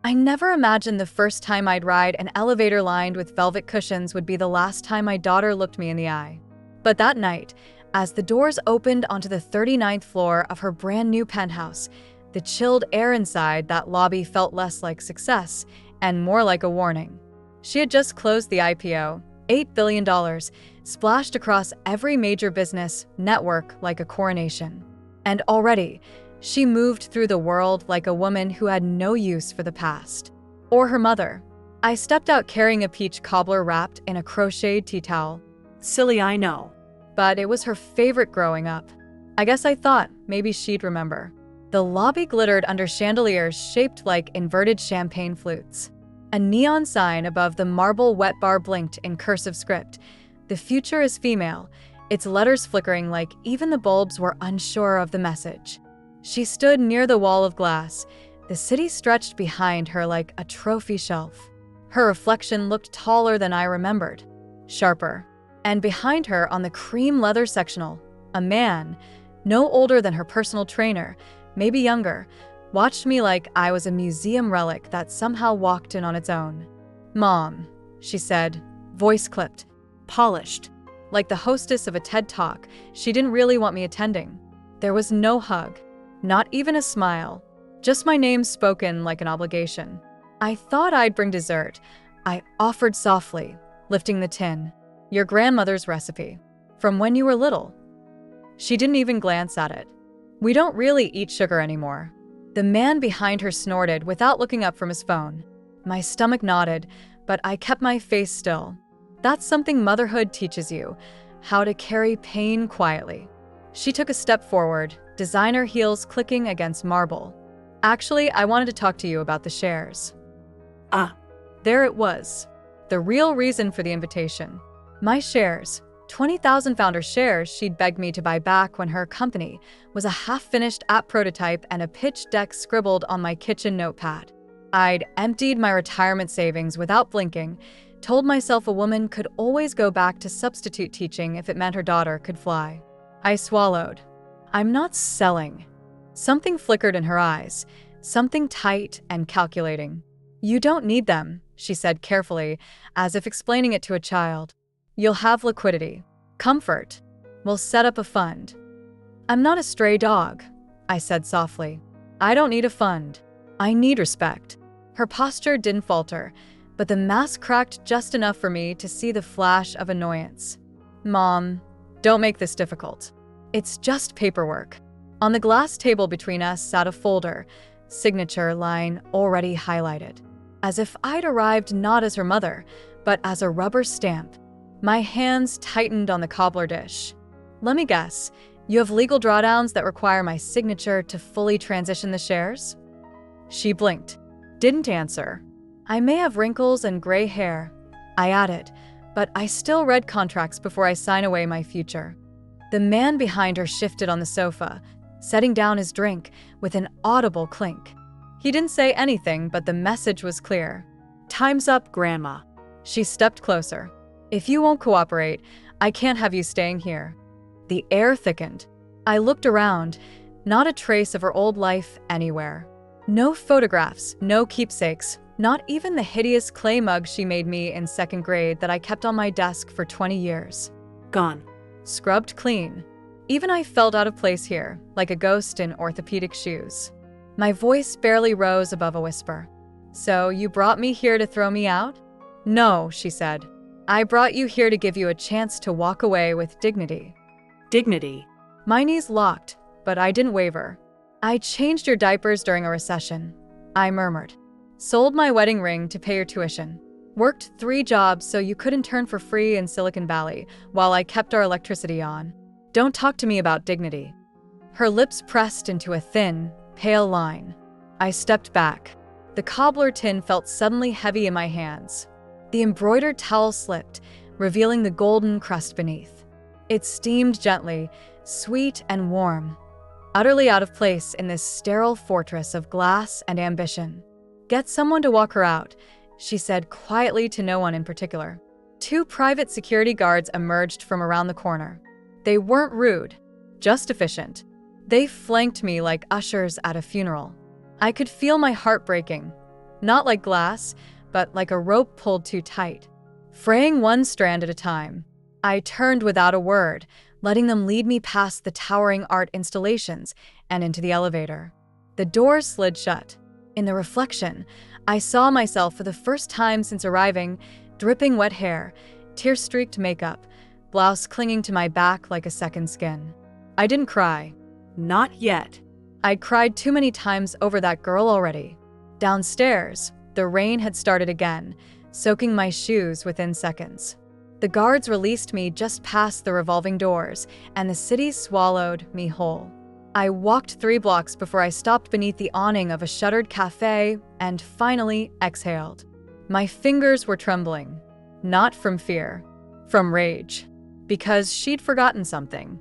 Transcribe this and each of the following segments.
I never imagined the first time I'd ride an elevator lined with velvet cushions would be the last time my daughter looked me in the eye. But that night, as the doors opened onto the 39th floor of her brand new penthouse, the chilled air inside that lobby felt less like success and more like a warning. She had just closed the IPO, $8 billion, splashed across every major business network like a coronation. And already, she moved through the world like a woman who had no use for the past. Or her mother. I stepped out carrying a peach cobbler wrapped in a crocheted tea towel. Silly, I know. But it was her favorite growing up. I guess I thought maybe she'd remember. The lobby glittered under chandeliers shaped like inverted champagne flutes. A neon sign above the marble wet bar blinked in cursive script. The future is female, its letters flickering like even the bulbs were unsure of the message. She stood near the wall of glass. The city stretched behind her like a trophy shelf. Her reflection looked taller than I remembered, sharper. And behind her on the cream leather sectional, a man, no older than her personal trainer, maybe younger, watched me like I was a museum relic that somehow walked in on its own. "Mom," she said, voice clipped, polished. Like the hostess of a TED Talk, she didn't really want me attending. There was no hug, not even a smile, just my name spoken like an obligation. I thought I'd bring dessert. I offered softly, lifting the tin. "Your grandmother's recipe, from when you were little." She didn't even glance at it. "We don't really eat sugar anymore." The man behind her snorted without looking up from his phone. My stomach nodded, but I kept my face still. That's something motherhood teaches you, how to carry pain quietly. She took a step forward, designer heels clicking against marble. "Actually, I wanted to talk to you about the shares." Ah. There it was. The real reason for the invitation. My shares, 20,000 founder shares she'd begged me to buy back when her company was a half-finished app prototype and a pitch deck scribbled on my kitchen notepad. I'd emptied my retirement savings without blinking, told myself a woman could always go back to substitute teaching if it meant her daughter could fly. I swallowed. "I'm not selling." Something flickered in her eyes, something tight and calculating. "You don't need them," she said carefully, as if explaining it to a child. "You'll have liquidity, comfort. We'll set up a fund." "I'm not a stray dog," I said softly. "I don't need a fund. I need respect." Her posture didn't falter, but the mask cracked just enough for me to see the flash of annoyance. "Mom, don't make this difficult. It's just paperwork." On the glass table between us sat a folder, signature line already highlighted. As if I'd arrived not as her mother, but as a rubber stamp. My hands tightened on the cobbler dish. "Let me guess, you have legal drawdowns that require my signature to fully transition the shares?" She blinked, didn't answer. "I may have wrinkles and gray hair," I added, "but I still read contracts before I sign away my future." The man behind her shifted on the sofa, setting down his drink with an audible clink. He didn't say anything, but the message was clear. "Time's up, Grandma." She stepped closer. "If you won't cooperate, I can't have you staying here." The air thickened. I looked around, not a trace of her old life anywhere. No photographs, no keepsakes, not even the hideous clay mug she made me in second grade that I kept on my desk for 20 years. Gone. Scrubbed clean. Even I felt out of place here, like a ghost in orthopedic shoes. My voice barely rose above a whisper. "So you brought me here to throw me out?" "No," she said. "I brought you here to give you a chance to walk away with dignity." Dignity. My knees locked, but I didn't waver. "I changed your diapers during a recession," I murmured. "Sold my wedding ring to pay your tuition. Worked 3 jobs so you could intern for free in Silicon Valley while I kept our electricity on. Don't talk to me about dignity." Her lips pressed into a thin, pale line. I stepped back. The cobbler tin felt suddenly heavy in my hands. The embroidered towel slipped, revealing the golden crust beneath. It steamed gently, sweet and warm, utterly out of place in this sterile fortress of glass and ambition. "Get someone to walk her out," she said quietly to no one in particular. 2 private security guards emerged from around the corner. They weren't rude, just efficient. They flanked me like ushers at a funeral. I could feel my heart breaking. Not like glass, but like a rope pulled too tight, fraying one strand at a time. I turned without a word, letting them lead me past the towering art installations and into the elevator. The doors slid shut. In the reflection, I saw myself for the first time since arriving, dripping wet hair, tear-streaked makeup, blouse clinging to my back like a second skin. I didn't cry. Not yet. I'd cried too many times over that girl already. Downstairs, the rain had started again, soaking my shoes within seconds. The guards released me just past the revolving doors, and the city swallowed me whole. I walked 3 blocks before I stopped beneath the awning of a shuttered cafe and finally exhaled. My fingers were trembling, not from fear, from rage, because she'd forgotten something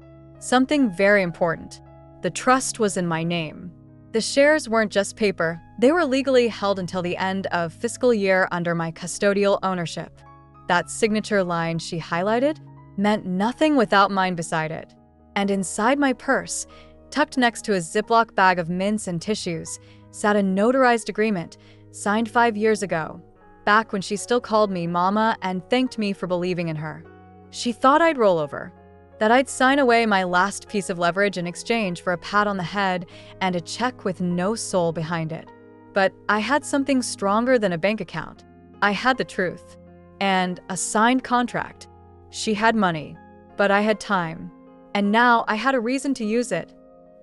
very important. The trust was in my name. The shares weren't just paper, they were legally held until the end of fiscal year under my custodial ownership. That signature line she highlighted meant nothing without mine beside it. And inside my purse, tucked next to a Ziploc bag of mints and tissues, sat a notarized agreement signed 5 years ago, back when she still called me Mama and thanked me for believing in her. She thought I'd roll over, that I'd sign away my last piece of leverage in exchange for a pat on the head and a check with no soul behind it. But I had something stronger than a bank account. I had the truth. And a signed contract. She had money, but I had time. And now I had a reason to use it.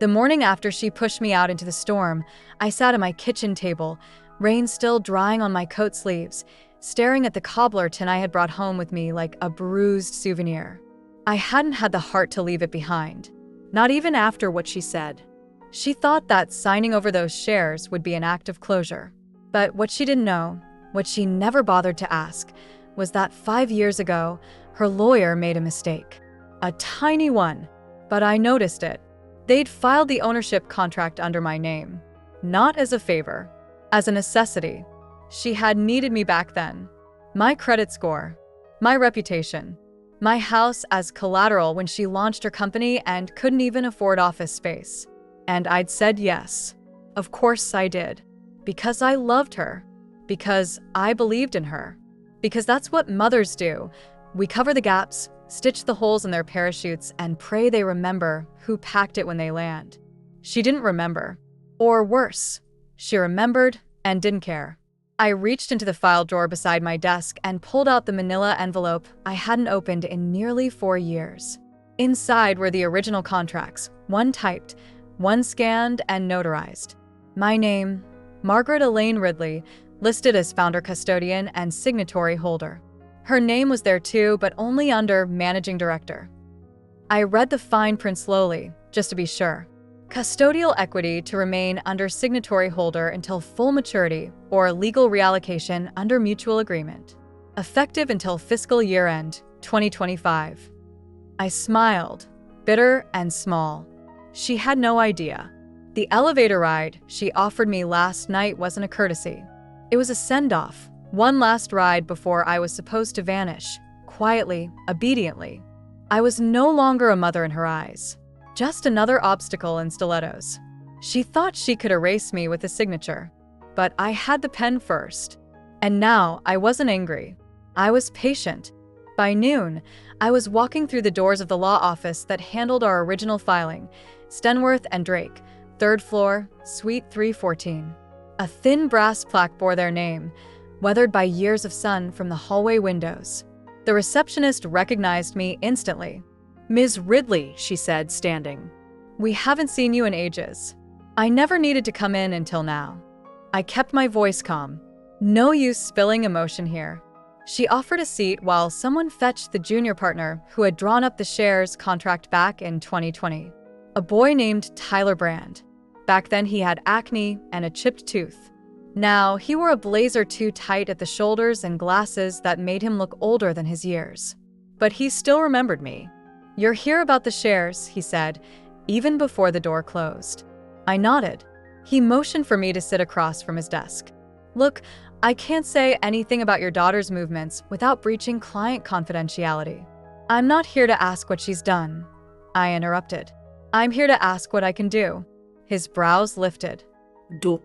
The morning after she pushed me out into the storm, I sat at my kitchen table, rain still drying on my coat sleeves, staring at the cobbler tin I had brought home with me like a bruised souvenir. I hadn't had the heart to leave it behind, not even after what she said. She thought that signing over those shares would be an act of closure. But what she didn't know, what she never bothered to ask, was that 5 years ago, her lawyer made a mistake. A tiny one, but I noticed it. They'd filed the ownership contract under my name. Not as a favor, as a necessity. She had needed me back then. My credit score, my reputation, my house as collateral when she launched her company and couldn't even afford office space. And I'd said yes. Of course I did. Because I loved her. Because I believed in her. Because that's what mothers do. We cover the gaps, stitch the holes in their parachutes, and pray they remember who packed it when they land. She didn't remember. Or worse, she remembered and didn't care. I reached into the file drawer beside my desk and pulled out the manila envelope I hadn't opened in nearly 4 years. Inside were the original contracts, one typed, one scanned and notarized. My name, Margaret Elaine Ridley, listed as founder custodian and signatory holder. Her name was there too, but only under managing director. I read the fine print slowly, just to be sure. Custodial equity to remain under signatory holder until full maturity or legal reallocation under mutual agreement. Effective until fiscal year end, 2025. I smiled, bitter and small. She had no idea. The elevator ride she offered me last night wasn't a courtesy. It was a send-off, one last ride before I was supposed to vanish, quietly, obediently. I was no longer a mother in her eyes, just another obstacle in stilettos. She thought she could erase me with a signature, but I had the pen first. And now I wasn't angry. I was patient. By noon, I was walking through the doors of the law office that handled our original filing, Stenworth and Drake, 3rd floor, Suite 314. A thin brass plaque bore their name, weathered by years of sun from the hallway windows. The receptionist recognized me instantly. Ms. Ridley, she said, standing. We haven't seen you in ages. I never needed to come in until now. I kept my voice calm. No use spilling emotion here. She offered a seat while someone fetched the junior partner who had drawn up the shares contract back in 2020. A boy named Tyler Brand. Back then he had acne and a chipped tooth. Now he wore a blazer too tight at the shoulders and glasses that made him look older than his years. But he still remembered me. "You're here about the shares," he said, even before the door closed. I nodded. He motioned for me to sit across from his desk. "Look, I can't say anything about your daughter's movements without breaching client confidentiality. I'm not here to ask what she's done," I interrupted. "I'm here to ask what I can do." His brows lifted. Do.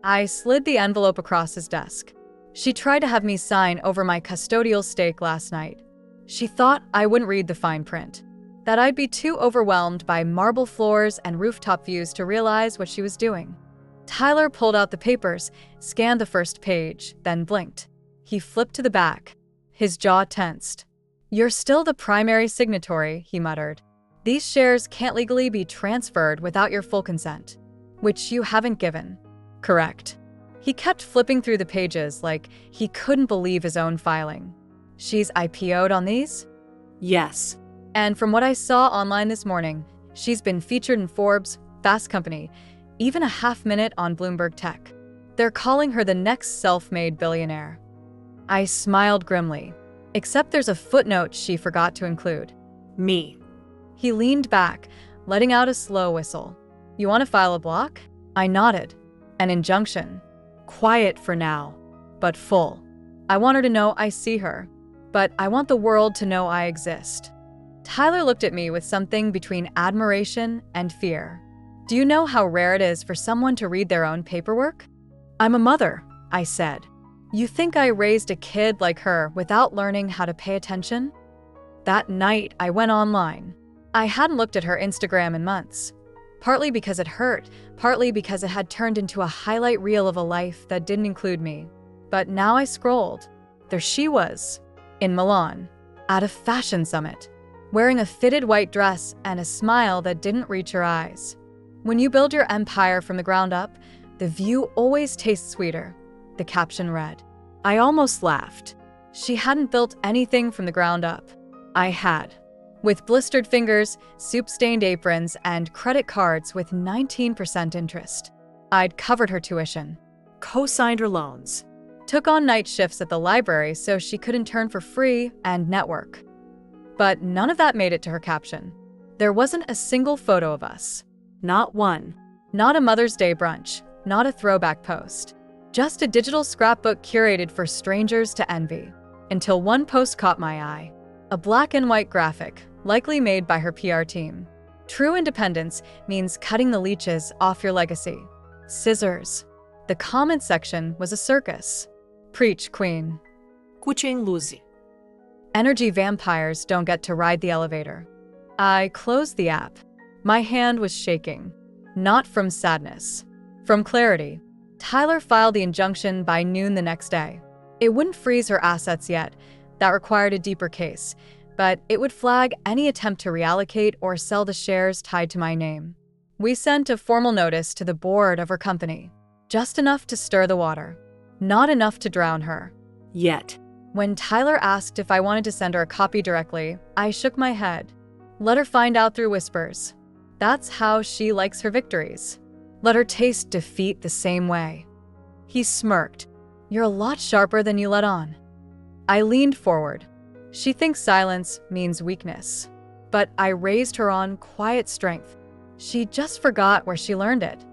I slid the envelope across his desk. She tried to have me sign over my custodial stake last night. She thought I wouldn't read the fine print, that I'd be too overwhelmed by marble floors and rooftop views to realize what she was doing. Tyler pulled out the papers, scanned the first page, then blinked. He flipped to the back. His jaw tensed. "You're still the primary signatory," he muttered. "These shares can't legally be transferred without your full consent, which you haven't given." "Correct." He kept flipping through the pages like he couldn't believe his own filing. "She's IPO'd on these?" "Yes." "And from what I saw online this morning, she's been featured in Forbes, Fast Company, even a half-minute on Bloomberg Tech. They're calling her the next self-made billionaire." I smiled grimly. "Except there's a footnote she forgot to include." "Me." He leaned back, letting out a slow whistle. "You want to file a block?" I nodded. "An injunction. Quiet for now, but full. I want her to know I see her, but I want the world to know I exist." Tyler looked at me with something between admiration and fear. "Do you know how rare it is for someone to read their own paperwork?" "I'm a mother," I said. "You think I raised a kid like her without learning how to pay attention?" That night, I went online. I hadn't looked at her Instagram in months. Partly because it hurt, partly because it had turned into a highlight reel of a life that didn't include me. But now I scrolled. There she was, in Milan, at a fashion summit, wearing a fitted white dress and a smile that didn't reach her eyes. "When you build your empire from the ground up, the view always tastes sweeter," the caption read. I almost laughed. She hadn't built anything from the ground up. I had. With blistered fingers, soup-stained aprons, and credit cards with 19% interest. I'd covered her tuition, Co-signed her loans. took on night shifts at the library so she could intern for free and network. But none of that made it to her caption. There wasn't a single photo of us. Not one. Not a Mother's Day brunch, not a throwback post. Just a digital scrapbook curated for strangers to envy. Until one post caught my eye. A black and white graphic, likely made by her PR team. True independence means cutting the leeches off your legacy. Scissors. The comment section was a circus. Preach, queen. Kuching Luzi. Energy vampires don't get to ride the elevator. I closed the app. My hand was shaking. Not from sadness. From clarity. Tyler filed the injunction by noon the next day. It wouldn't freeze her assets yet. That required a deeper case. But it would flag any attempt to reallocate or sell the shares tied to my name. We sent a formal notice to the board of her company. Just enough to stir the water. Not enough to drown her. Yet. When Tyler asked if I wanted to send her a copy directly, I shook my head. Let her find out through whispers. That's how she likes her victories. Let her taste defeat the same way. He smirked. You're a lot sharper than you let on. I leaned forward. She thinks silence means weakness. But I raised her on quiet strength. She just forgot where she learned it.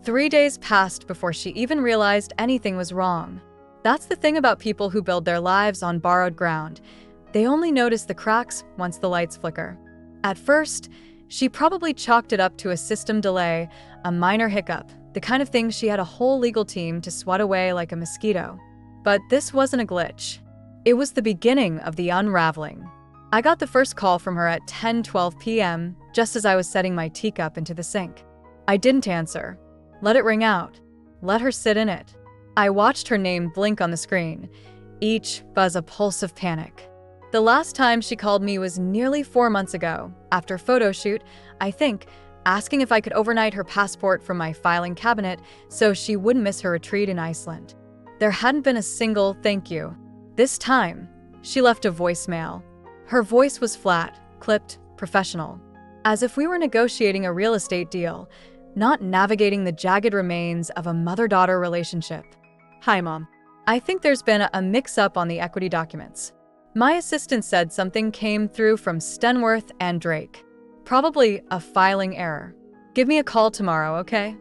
3 days passed before she even realized anything was wrong. That's the thing about people who build their lives on borrowed ground. They only notice the cracks once the lights flicker. At first, she probably chalked it up to a system delay, a minor hiccup, the kind of thing she had a whole legal team to swat away like a mosquito. But this wasn't a glitch. It was the beginning of the unraveling. I got the first call from her at 10:12 p.m., just as I was setting my teacup into the sink. I didn't answer. Let it ring out. Let her sit in it. I watched her name blink on the screen, each buzz a pulse of panic. The last time she called me was nearly 4 months ago, after a photo shoot, I think, asking if I could overnight her passport from my filing cabinet so she wouldn't miss her retreat in Iceland. There hadn't been a single thank you. This time, she left a voicemail. Her voice was flat, clipped, professional, as if we were negotiating a real estate deal, not navigating the jagged remains of a mother-daughter relationship. Hi, Mom. I think there's been a mix-up on the equity documents. My assistant said something came through from Stenworth and Drake. Probably a filing error. Give me a call tomorrow, okay?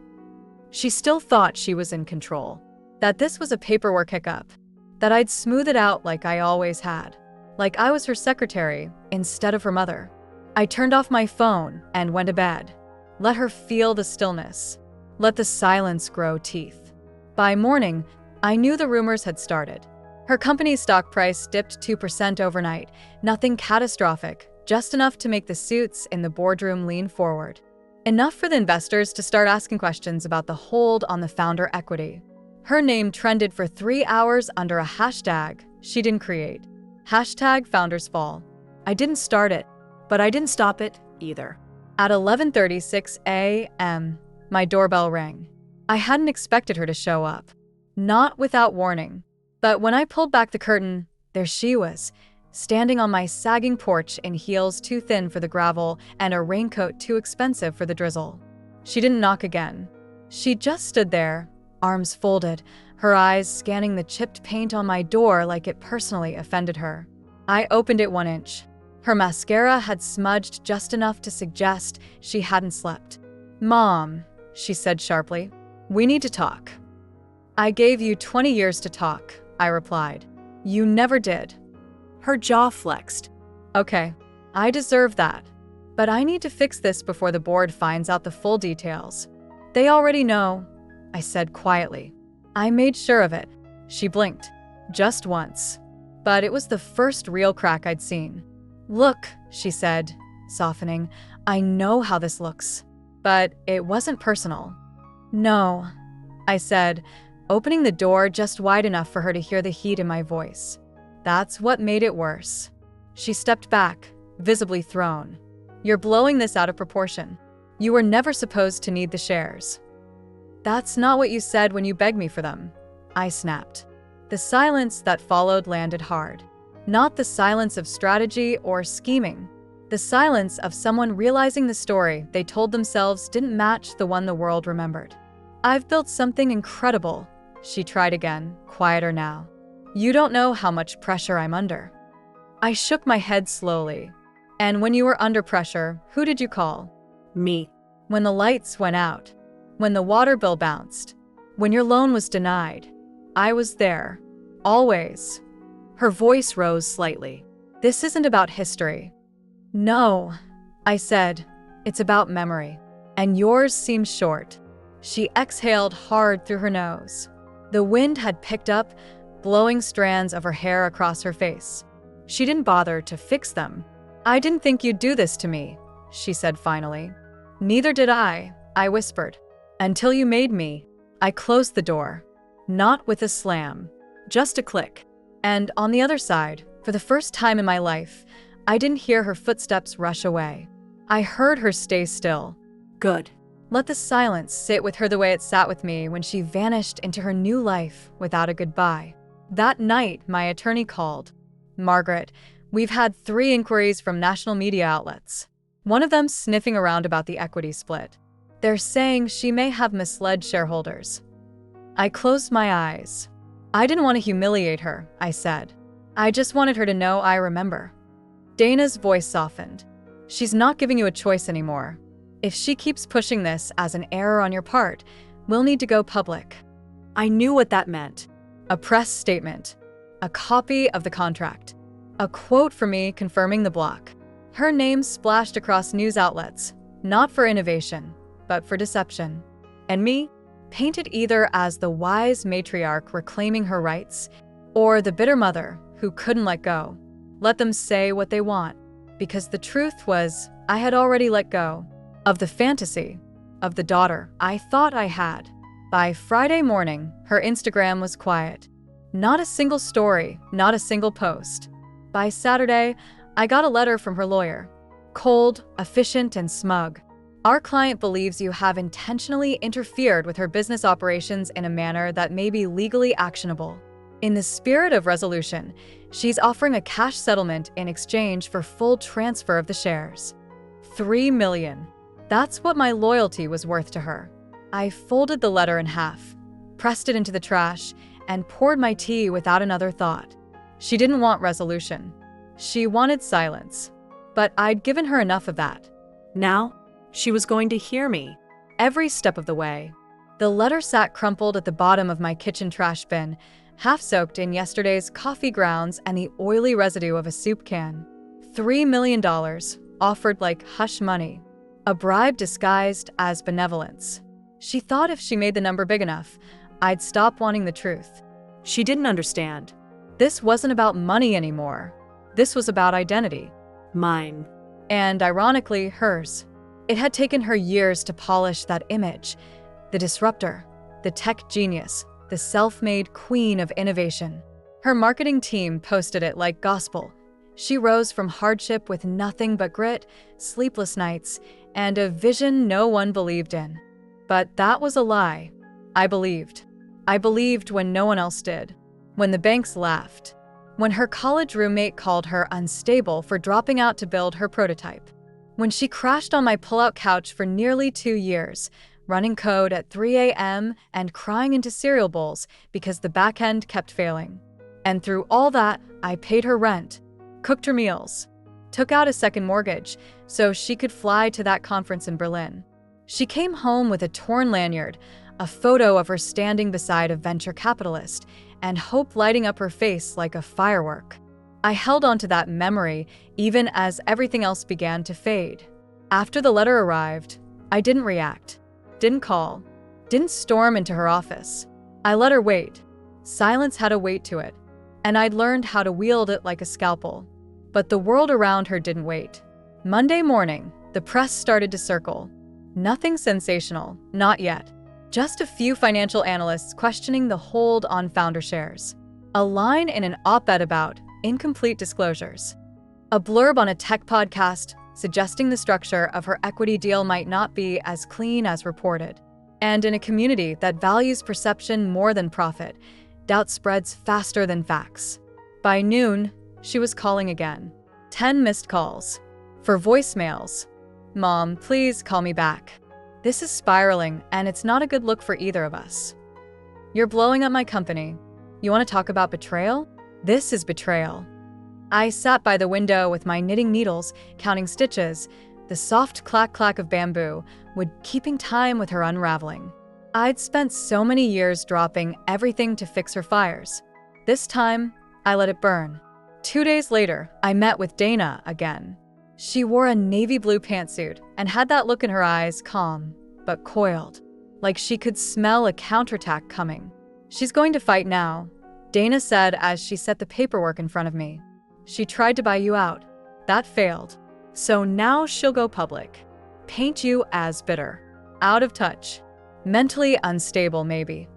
She still thought she was in control. That this was a paperwork hiccup. That I'd smooth it out like I always had. Like I was her secretary instead of her mother. I turned off my phone and went to bed. Let her feel the stillness. Let the silence grow teeth. By morning, I knew the rumors had started. Her company's stock price dipped 2% overnight. Nothing catastrophic, just enough to make the suits in the boardroom lean forward. Enough for the investors to start asking questions about the hold on the founder equity. Her name trended for 3 hours under a hashtag she didn't create. Hashtag Founders Fall. I didn't start it, But I didn't stop it either. At 11:36 a.m., my doorbell rang. I hadn't expected her to show up. Not without warning. But when I pulled back the curtain, there she was, standing on my sagging porch in heels too thin for the gravel and a raincoat too expensive for the drizzle. She didn't knock again. She just stood there, arms folded, her eyes scanning the chipped paint on my door like it personally offended her. I opened it 1 inch. Her mascara had smudged just enough to suggest she hadn't slept. "Mom," she said sharply, "we need to talk." "I gave you 20 years to talk," I replied. "You never did." Her jaw flexed. "Okay, I deserve that. But I need to fix this before the board finds out the full details." "They already know," I said quietly. "I made sure of it." She blinked. Just once. But it was the first real crack I'd seen. "Look," she said, softening, "I know how this looks." But it wasn't personal. "No," I said, opening the door just wide enough for her to hear the heat in my voice. That's what made it worse. She stepped back, visibly thrown. "You're blowing this out of proportion. You were never supposed to need the shares." "That's not what you said when you begged me for them," I snapped. The silence that followed landed hard. Not the silence of strategy or scheming. The silence of someone realizing the story they told themselves didn't match the one the world remembered. "I've built something incredible," she tried again, quieter now. "You don't know how much pressure I'm under." I shook my head slowly. "And when you were under pressure, who did you call?" Me. "When the lights went out. When the water bill bounced. When your loan was denied. I was there. Always." Her voice rose slightly. "This isn't about history." "No," I said. "It's about memory. And yours seems short." She exhaled hard through her nose. The wind had picked up, blowing strands of her hair across her face. She didn't bother to fix them. "I didn't think you'd do this to me," she said finally. "Neither did I whispered. "Until you made me." I closed the door. Not with a slam. Just a click. And on the other side, for the first time in my life, I didn't hear her footsteps rush away. I heard her stay still. Good. Let the silence sit with her the way it sat with me when she vanished into her new life without a goodbye. That night, my attorney called. "Margaret, we've had 3 inquiries from national media outlets. One of them sniffing around about the equity split. They're saying she may have misled shareholders." I closed my eyes. "I didn't want to humiliate her," I said. "I just wanted her to know I remember." Dana's voice softened. "She's not giving you a choice anymore. If she keeps pushing this as an error on your part, we'll need to go public." I knew what that meant. A press statement. A copy of the contract. A quote from me confirming the block. Her name splashed across news outlets, not for innovation, but for deception. And me, painted either as the wise matriarch reclaiming her rights, or the bitter mother who couldn't let go. Let them say what they want, because the truth was, I had already let go of the fantasy of the daughter I thought I had. By Friday morning, her Instagram was quiet. Not a single story, not a single post. By Saturday, I got a letter from her lawyer. Cold, efficient, and smug. "Our client believes you have intentionally interfered with her business operations in a manner that may be legally actionable. In the spirit of resolution, she's offering a cash settlement in exchange for full transfer of the shares. $3 million. That's what my loyalty was worth to her." I folded the letter in half, pressed it into the trash, and poured my tea without another thought. She didn't want resolution. She wanted silence. But I'd given her enough of that. Now, she was going to hear me. Every step of the way. The letter sat crumpled at the bottom of my kitchen trash bin, half soaked in yesterday's coffee grounds and the oily residue of a soup can. $3 million, offered like hush money. A bribe disguised as benevolence. She thought if she made the number big enough, I'd stop wanting the truth. She didn't understand. This wasn't about money anymore. This was about identity. Mine. And ironically, hers. It had taken her years to polish that image. The disruptor, the tech genius, the self-made queen of innovation. Her marketing team posted it like gospel. She rose from hardship with nothing but grit, sleepless nights, and a vision no one believed in. But that was a lie. I believed. I believed when no one else did. When the banks laughed. When her college roommate called her unstable for dropping out to build her prototype. When she crashed on my pull-out couch for nearly 2 years, running code at 3 a.m. and crying into cereal bowls because the back end kept failing. And through all that, I paid her rent, cooked her meals, took out a second mortgage so she could fly to that conference in Berlin. She came home with a torn lanyard, a photo of her standing beside a venture capitalist, and hope lighting up her face like a firework. I held on to that memory even as everything else began to fade. After the letter arrived, I didn't react, didn't call, didn't storm into her office. I let her wait. Silence had a weight to it, and I'd learned how to wield it like a scalpel. But the world around her didn't wait. Monday morning, the press started to circle. Nothing sensational, not yet. Just a few financial analysts questioning the hold on founder shares. A line in an op-ed about incomplete disclosures. A blurb on a tech podcast suggesting the structure of her equity deal might not be as clean as reported. And in a community that values perception more than profit, doubt spreads faster than facts. By noon, she was calling again. 10 missed calls. For voicemails. Mom, please call me back. This is spiraling, and it's not a good look for either of us. You're blowing up my company. You want to talk about betrayal? This is betrayal. I sat by the window with my knitting needles, counting stitches. The soft clack-clack of bamboo would keeping time with her unraveling. I'd spent so many years dropping everything to fix her fires. This time, I let it burn. 2 days later, I met with Dana again. She wore a navy blue pantsuit and had that look in her eyes, calm, but coiled, like she could smell a counterattack coming. She's going to fight now, Dana said as she set the paperwork in front of me. She tried to buy you out. That failed. So now she'll go public. Paint you as bitter, out of touch, mentally unstable maybe.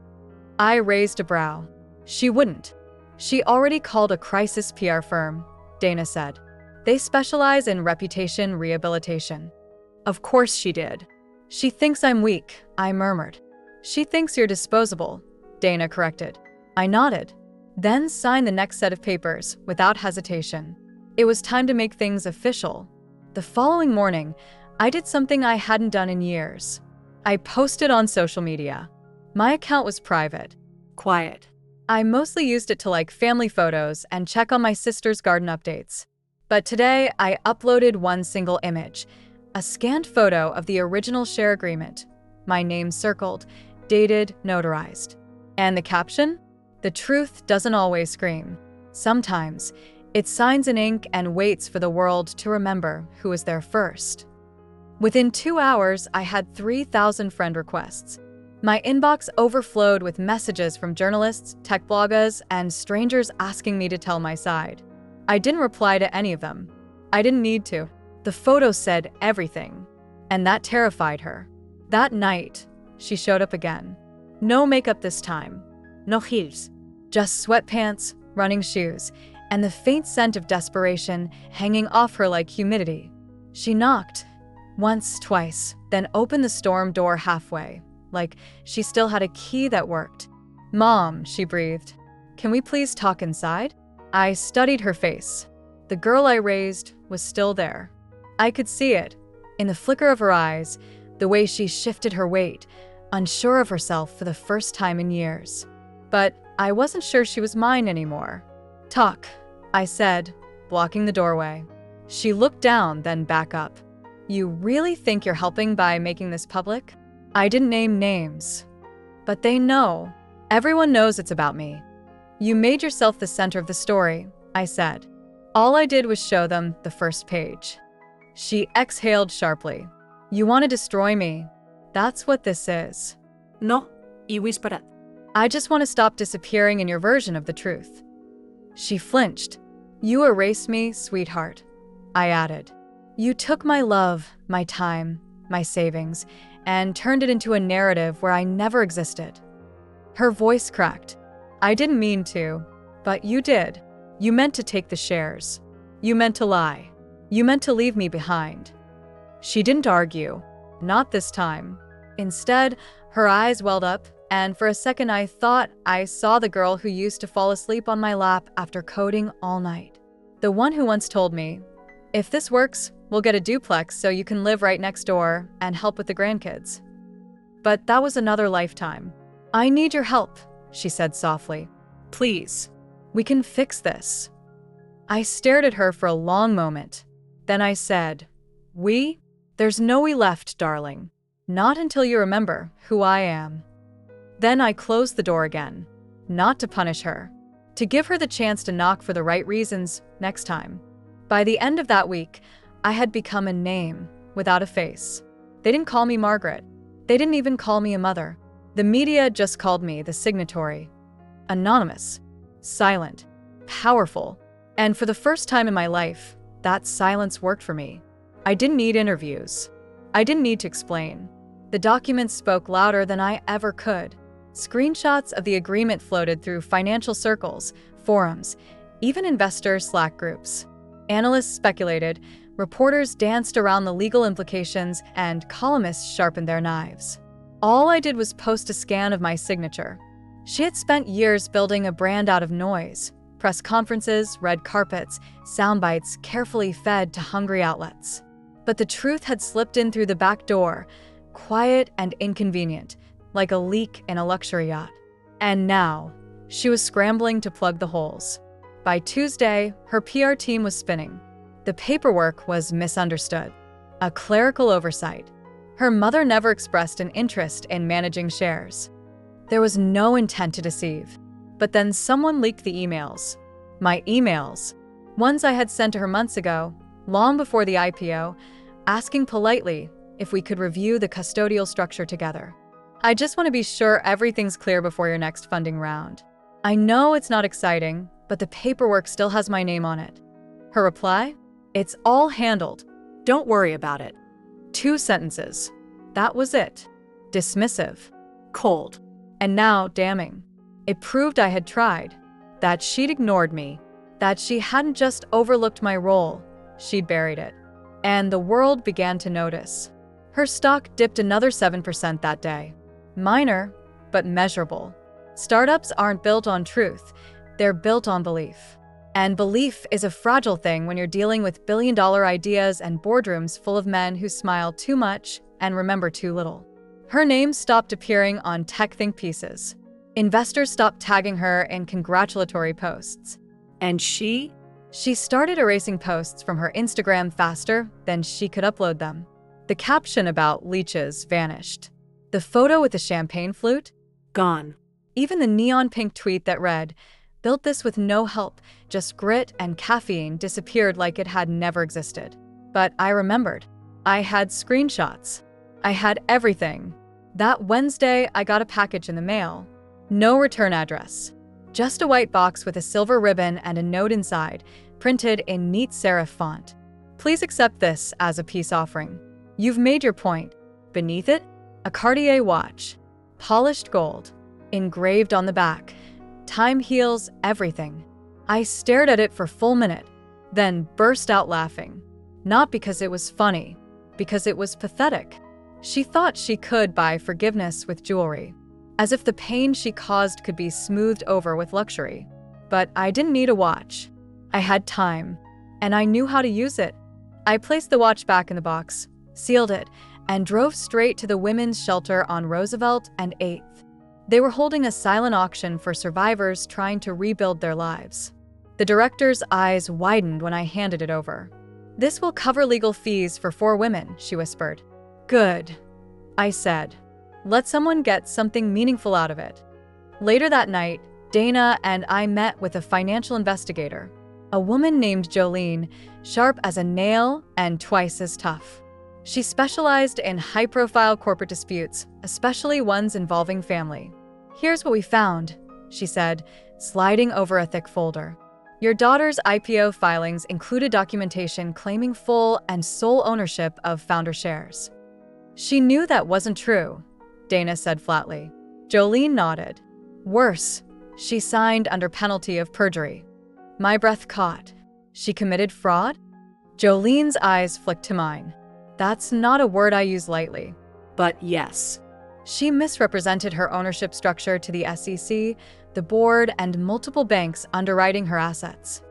I raised a brow. She wouldn't. She already called a crisis PR firm, Dana said. They specialize in reputation rehabilitation. Of course she did. She thinks I'm weak, I murmured. She thinks you're disposable, Dana corrected. I nodded, then signed the next set of papers without hesitation. It was time to make things official. The following morning, I did something I hadn't done in years. I posted on social media. My account was private. Quiet. I mostly used it to like family photos and check on my sister's garden updates. But today, I uploaded one single image, a scanned photo of the original share agreement, my name circled, dated, notarized. And the caption? The truth doesn't always scream. Sometimes, it signs in ink and waits for the world to remember who was there first. Within 2 hours, I had 3,000 friend requests. My inbox overflowed with messages from journalists, tech bloggers, and strangers asking me to tell my side. I didn't reply to any of them. I didn't need to. The photo said everything, and that terrified her. That night, she showed up again. No makeup this time. No heels. Just sweatpants, running shoes, and the faint scent of desperation hanging off her like humidity. She knocked. Once, twice, then opened the storm door halfway, like she still had a key that worked. Mom, she breathed. Can we please talk inside? I studied her face. The girl I raised was still there. I could see it, in the flicker of her eyes, the way she shifted her weight, unsure of herself for the first time in years. But I wasn't sure she was mine anymore. Talk, I said, blocking the doorway. She looked down, then back up. You really think you're helping by making this public? I didn't name names. But they know. Everyone knows it's about me. You made yourself the center of the story, I said. All I did was show them the first page. She exhaled sharply. You want to destroy me. That's what this is. No, y whispered. I just want to stop disappearing in your version of the truth." She flinched. "You erased me, sweetheart," I added. "You took my love, my time, my savings, and turned it into a narrative where I never existed." Her voice cracked. "I didn't mean to, but you did. You meant to take the shares. You meant to lie. You meant to leave me behind." She didn't argue. Not this time. Instead, her eyes welled up, and for a second I thought I saw the girl who used to fall asleep on my lap after coding all night. The one who once told me, "If this works, we'll get a duplex so you can live right next door and help with the grandkids." But that was another lifetime. "I need your help," she said softly. "Please. We can fix this." I stared at her for a long moment. Then I said, "We? There's no we left, darling. Not until you remember who I am." Then I closed the door again. Not to punish her. To give her the chance to knock for the right reasons next time. By the end of that week, I had become a name without a face. They didn't call me Margaret. They didn't even call me a mother. The media just called me the signatory. Anonymous. Silent. Powerful. And for the first time in my life, that silence worked for me. I didn't need interviews. I didn't need to explain. The documents spoke louder than I ever could. Screenshots of the agreement floated through financial circles, forums, even investor Slack groups. Analysts speculated, reporters danced around the legal implications, and columnists sharpened their knives. All I did was post a scan of my signature. She had spent years building a brand out of noise. Press conferences, red carpets, sound bites carefully fed to hungry outlets. But the truth had slipped in through the back door, quiet and inconvenient, like a leak in a luxury yacht. And now, she was scrambling to plug the holes. By Tuesday, her PR team was spinning. The paperwork was misunderstood. A clerical oversight. Her mother never expressed an interest in managing shares. There was no intent to deceive. But then someone leaked the emails. My emails. Ones I had sent to her months ago, long before the IPO, asking politely if we could review the custodial structure together. "I just want to be sure everything's clear before your next funding round. I know it's not exciting, but the paperwork still has my name on it." Her reply? "It's all handled. Don't worry about it." 2 sentences. That was it. Dismissive. Cold. And now damning. It proved I had tried. That she'd ignored me. That she hadn't just overlooked my role, she'd buried it. And the world began to notice. Her stock dipped another 7% that day. Minor, but measurable. Startups aren't built on truth. They're built on belief. And belief is a fragile thing when you're dealing with billion-dollar ideas and boardrooms full of men who smile too much and remember too little. Her name stopped appearing on tech think pieces. Investors stopped tagging her in congratulatory posts. And she? She started erasing posts from her Instagram faster than she could upload them. The caption about leeches vanished. The photo with the champagne flute? Gone. Even the neon pink tweet that read, "Built this with no help, just grit and caffeine," disappeared like it had never existed. But I remembered. I had screenshots. I had everything. That Wednesday, I got a package in the mail. No return address. Just a white box with a silver ribbon and a note inside, printed in neat serif font. "Please accept this as a peace offering. You've made your point." Beneath it, a Cartier watch. Polished gold. Engraved on the back. "Time heals everything." I stared at it for a full minute, then burst out laughing. Not because it was funny, because it was pathetic. She thought she could buy forgiveness with jewelry, as if the pain she caused could be smoothed over with luxury. But I didn't need a watch. I had time, and I knew how to use it. I placed the watch back in the box, sealed it, and drove straight to the women's shelter on Roosevelt and 8th. They were holding a silent auction for survivors trying to rebuild their lives. The director's eyes widened when I handed it over. "This will cover legal fees for 4 women," she whispered. "Good," I said. "Let someone get something meaningful out of it." Later that night, Dana and I met with a financial investigator, a woman named Jolene, sharp as a nail and twice as tough. She specialized in high-profile corporate disputes, especially ones involving family. "Here's what we found," she said, sliding over a thick folder. "Your daughter's IPO filings included documentation claiming full and sole ownership of founder shares." "She knew that wasn't true," Dana said flatly. Jolene nodded. "Worse, she signed under penalty of perjury." My breath caught. She committed fraud? Jolene's eyes flicked to mine. That's not a word I use lightly. But yes. She misrepresented her ownership structure to the SEC, the board, and multiple banks underwriting her assets.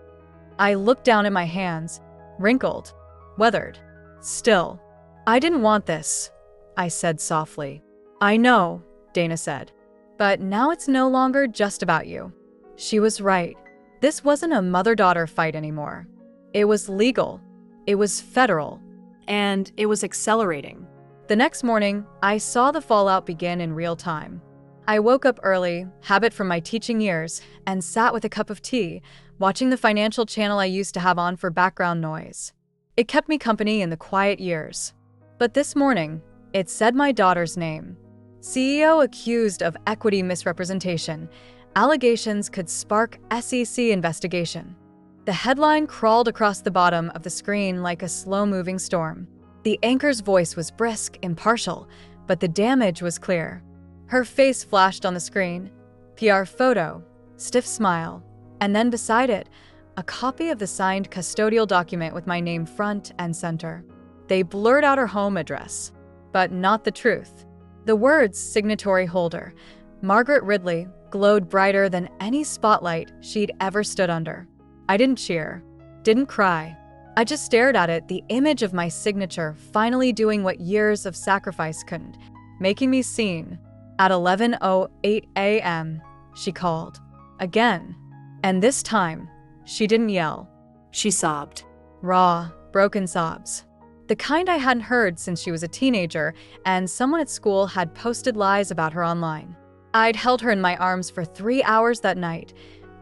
I looked down at my hands, wrinkled, weathered. "Still, I didn't want this," I said softly. "I know," Dana said. "But now it's no longer just about you." She was right. This wasn't a mother-daughter fight anymore. It was legal. It was federal. And it was accelerating. The next morning, I saw the fallout begin in real time. I woke up early, habit from my teaching years, and sat with a cup of tea, watching the financial channel I used to have on for background noise. It kept me company in the quiet years. But this morning, it said my daughter's name. CEO accused of equity misrepresentation. Allegations could spark SEC investigation. The headline crawled across the bottom of the screen like a slow-moving storm. The anchor's voice was brisk, impartial, but the damage was clear. Her face flashed on the screen. PR photo, stiff smile, and then beside it, a copy of the signed custodial document with my name front and center. They blurred out her home address, but not the truth. The words "signatory holder," Margaret Ridley, glowed brighter than any spotlight she'd ever stood under. I didn't cheer, didn't cry. I just stared at it, the image of my signature finally doing what years of sacrifice couldn't, making me seen. At 11:08 a.m., she called. Again. And this time, she didn't yell. She sobbed. Raw, broken sobs. The kind I hadn't heard since she was a teenager, and someone at school had posted lies about her online. I'd held her in my arms for 3 hours that night,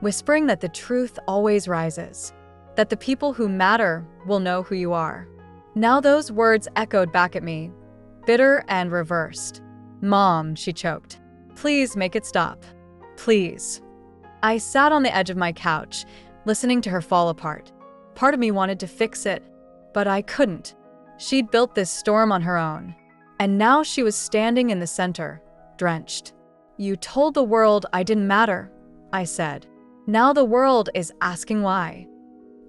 whispering that the truth always rises, that the people who matter will know who you are. Now those words echoed back at me, bitter and reversed. "Mom," she choked. "Please make it stop. Please." I sat on the edge of my couch, listening to her fall apart. Part of me wanted to fix it, but I couldn't. She'd built this storm on her own, and now she was standing in the center, drenched. "You told the world I didn't matter," I said. "Now the world is asking why."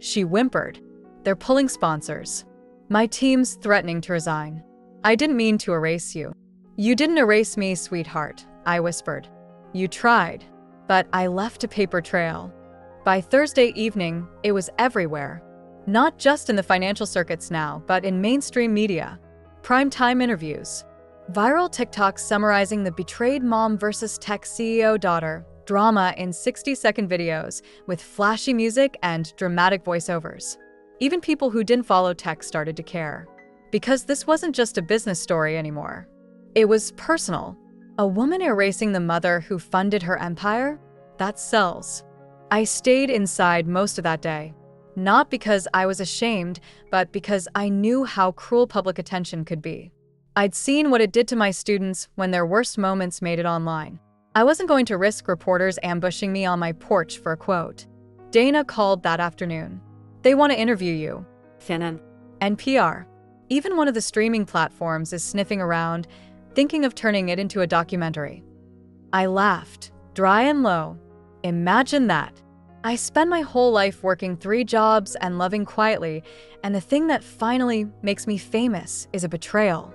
She whimpered. "They're pulling sponsors. My team's threatening to resign." "I didn't mean to erase you." "You didn't erase me, sweetheart," I whispered. "You tried, but I left a paper trail." By Thursday evening, it was everywhere. Not just in the financial circuits now, but in mainstream media. Primetime interviews. Viral TikToks summarizing the betrayed mom versus tech CEO daughter drama in 60-second videos with flashy music and dramatic voiceovers. Even people who didn't follow tech started to care. Because this wasn't just a business story anymore. It was personal. A woman erasing the mother who funded her empire? That sells. I stayed inside most of that day. Not because I was ashamed, but because I knew how cruel public attention could be. I'd seen what it did to my students when their worst moments made it online. I wasn't going to risk reporters ambushing me on my porch for a quote. Dana called that afternoon. "They want to interview you." CNN. NPR. Even one of the streaming platforms is sniffing around, thinking of turning it into a documentary. I laughed, dry and low. Imagine that. I spend my whole life working 3 jobs and loving quietly, and the thing that finally makes me famous is a betrayal.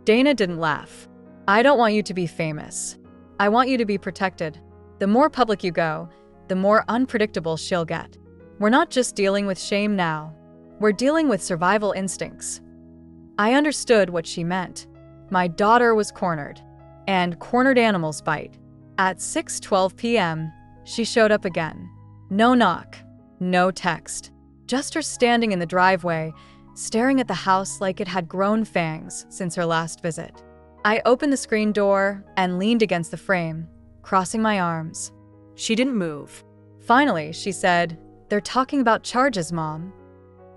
Dana didn't laugh. "I don't want you to be famous. I want you to be protected. The more public you go, the more unpredictable she'll get. We're not just dealing with shame now. We're dealing with survival instincts." I understood what she meant. My daughter was cornered. And cornered animals bite. At 6:12 p.m., she showed up again. No knock, no text. Just her standing in the driveway, staring at the house like it had grown fangs since her last visit. I opened the screen door and leaned against the frame, crossing my arms. She didn't move. Finally, she said, "They're talking about charges, Mom."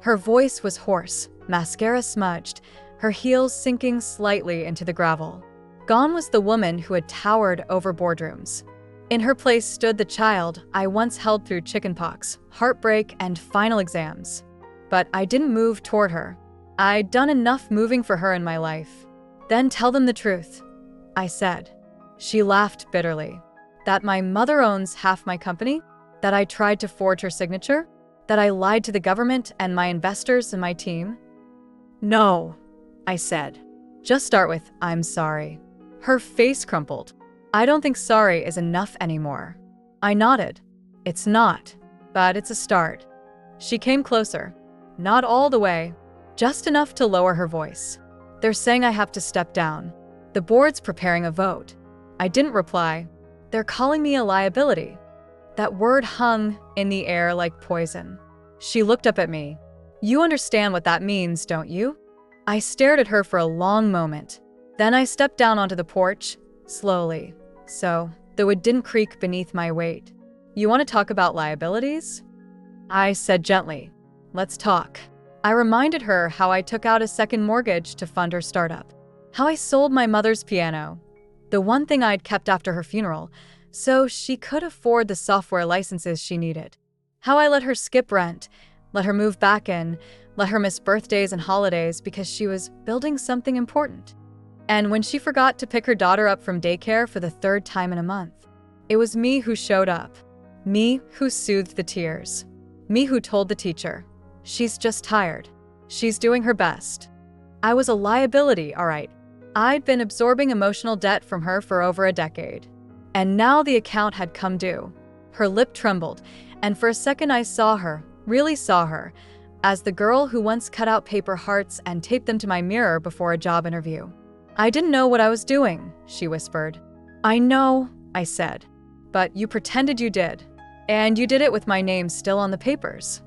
Her voice was hoarse, mascara smudged, her heels sinking slightly into the gravel. Gone was the woman who had towered over boardrooms. In her place stood the child I once held through chickenpox, heartbreak, and final exams. But I didn't move toward her. I'd done enough moving for her in my life. Then tell them the truth, I said. She laughed bitterly. That my mother owns half my company? That I tried to forge her signature? That I lied to the government and my investors and my team? No, I said. Just start with, I'm sorry. Her face crumpled. I don't think sorry is enough anymore. I nodded. It's not, but it's a start. She came closer. Not all the way, just enough to lower her voice. They're saying I have to step down. The board's preparing a vote. I didn't reply. They're calling me a liability. That word hung in the air like poison. She looked up at me. You understand what that means, don't you? I stared at her for a long moment. Then I stepped down onto the porch, slowly, so the wood didn't creak beneath my weight. You want to talk about liabilities? I said gently. Let's talk. I reminded her how I took out a second mortgage to fund her startup. How I sold my mother's piano, the one thing I'd kept after her funeral, so she could afford the software licenses she needed. How I let her skip rent, let her move back in, let her miss birthdays and holidays because she was building something important. And when she forgot to pick her daughter up from daycare for the third time in a month, it was me who showed up. Me who soothed the tears. Me who told the teacher, she's just tired. She's doing her best. I was a liability, all right. I'd been absorbing emotional debt from her for over a decade. And now the account had come due. Her lip trembled, and for a second I saw her, really saw her, as the girl who once cut out paper hearts and taped them to my mirror before a job interview. I didn't know what I was doing, she whispered. I know, I said. But you pretended you did. And you did it with my name still on the papers.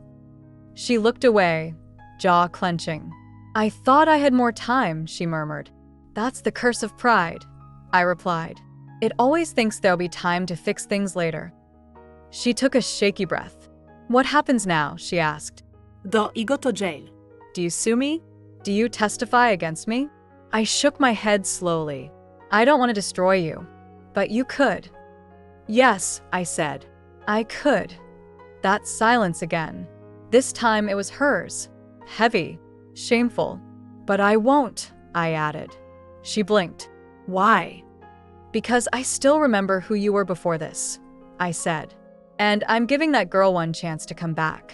She looked away, jaw clenching. I thought I had more time, she murmured. That's the curse of pride, I replied. It always thinks there'll be time to fix things later. She took a shaky breath. What happens now, she asked. Do I go to jail? Do you sue me? Do you testify against me? I shook my head slowly. I don't want to destroy you, but you could. Yes, I said. I could. That silence again. This time it was hers. Heavy, shameful. But I won't, I added. She blinked. Why? Because I still remember who you were before this, I said. And I'm giving that girl one chance to come back.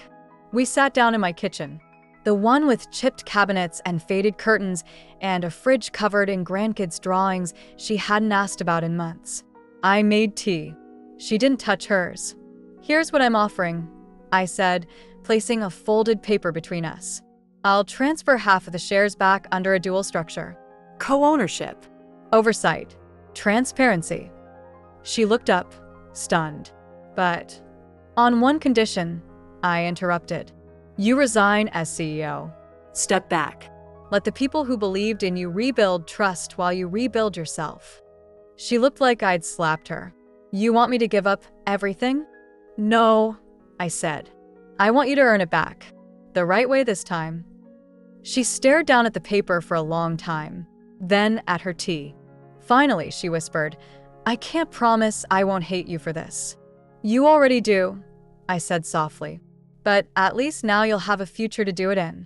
We sat down in my kitchen. The one with chipped cabinets and faded curtains and a fridge covered in grandkids' drawings she hadn't asked about in months. I made tea. She didn't touch hers. Here's what I'm offering, I said, placing a folded paper between us. I'll transfer half of the shares back under a dual structure. Co-ownership. Oversight. Transparency. She looked up, stunned. But on one condition, I interrupted. You resign as CEO. Step back. Let the people who believed in you rebuild trust while you rebuild yourself. She looked like I'd slapped her. You want me to give up everything? No, I said. I want you to earn it back. The right way this time. She stared down at the paper for a long time, then at her tea. Finally, she whispered, I can't promise I won't hate you for this. You already do, I said softly. But at least now you'll have a future to do it in.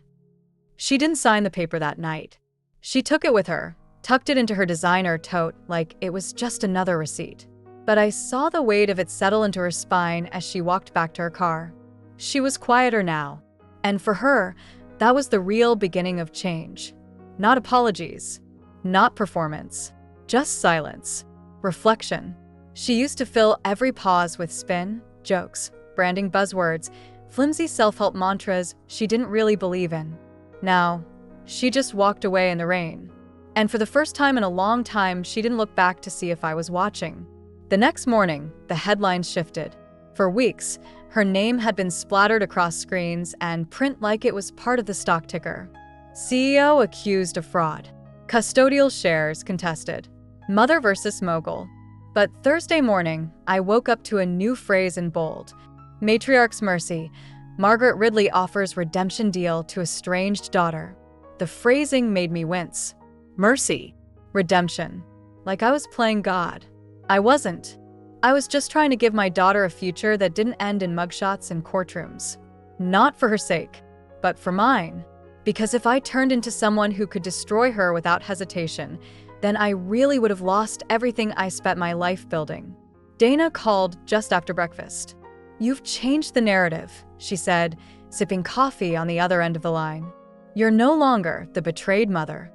She didn't sign the paper that night. She took it with her, tucked it into her designer tote like it was just another receipt. But I saw the weight of it settle into her spine as she walked back to her car. She was quieter now, and for her, that was the real beginning of change. Not apologies, not performance, just silence, reflection. She used to fill every pause with spin, jokes, branding buzzwords, flimsy self-help mantras she didn't really believe in. Now, she just walked away in the rain. And for the first time in a long time, she didn't look back to see if I was watching. The next morning, the headlines shifted. For weeks, her name had been splattered across screens and print like it was part of the stock ticker. CEO accused of fraud. Custodial shares contested. Mother versus mogul. But Thursday morning, I woke up to a new phrase in bold. Matriarch's mercy. Margaret Ridley offers redemption deal to estranged daughter. The phrasing made me wince. Mercy. Redemption. like I was playing God. I wasn't. I was just trying to give my daughter a future that didn't end in mugshots and courtrooms. Not for her sake, but for mine. Because if I turned into someone who could destroy her without hesitation, then I really would have lost everything I spent my life building. Dana called just after breakfast. "You've changed the narrative," she said, sipping coffee on the other end of the line. "You're no longer the betrayed mother.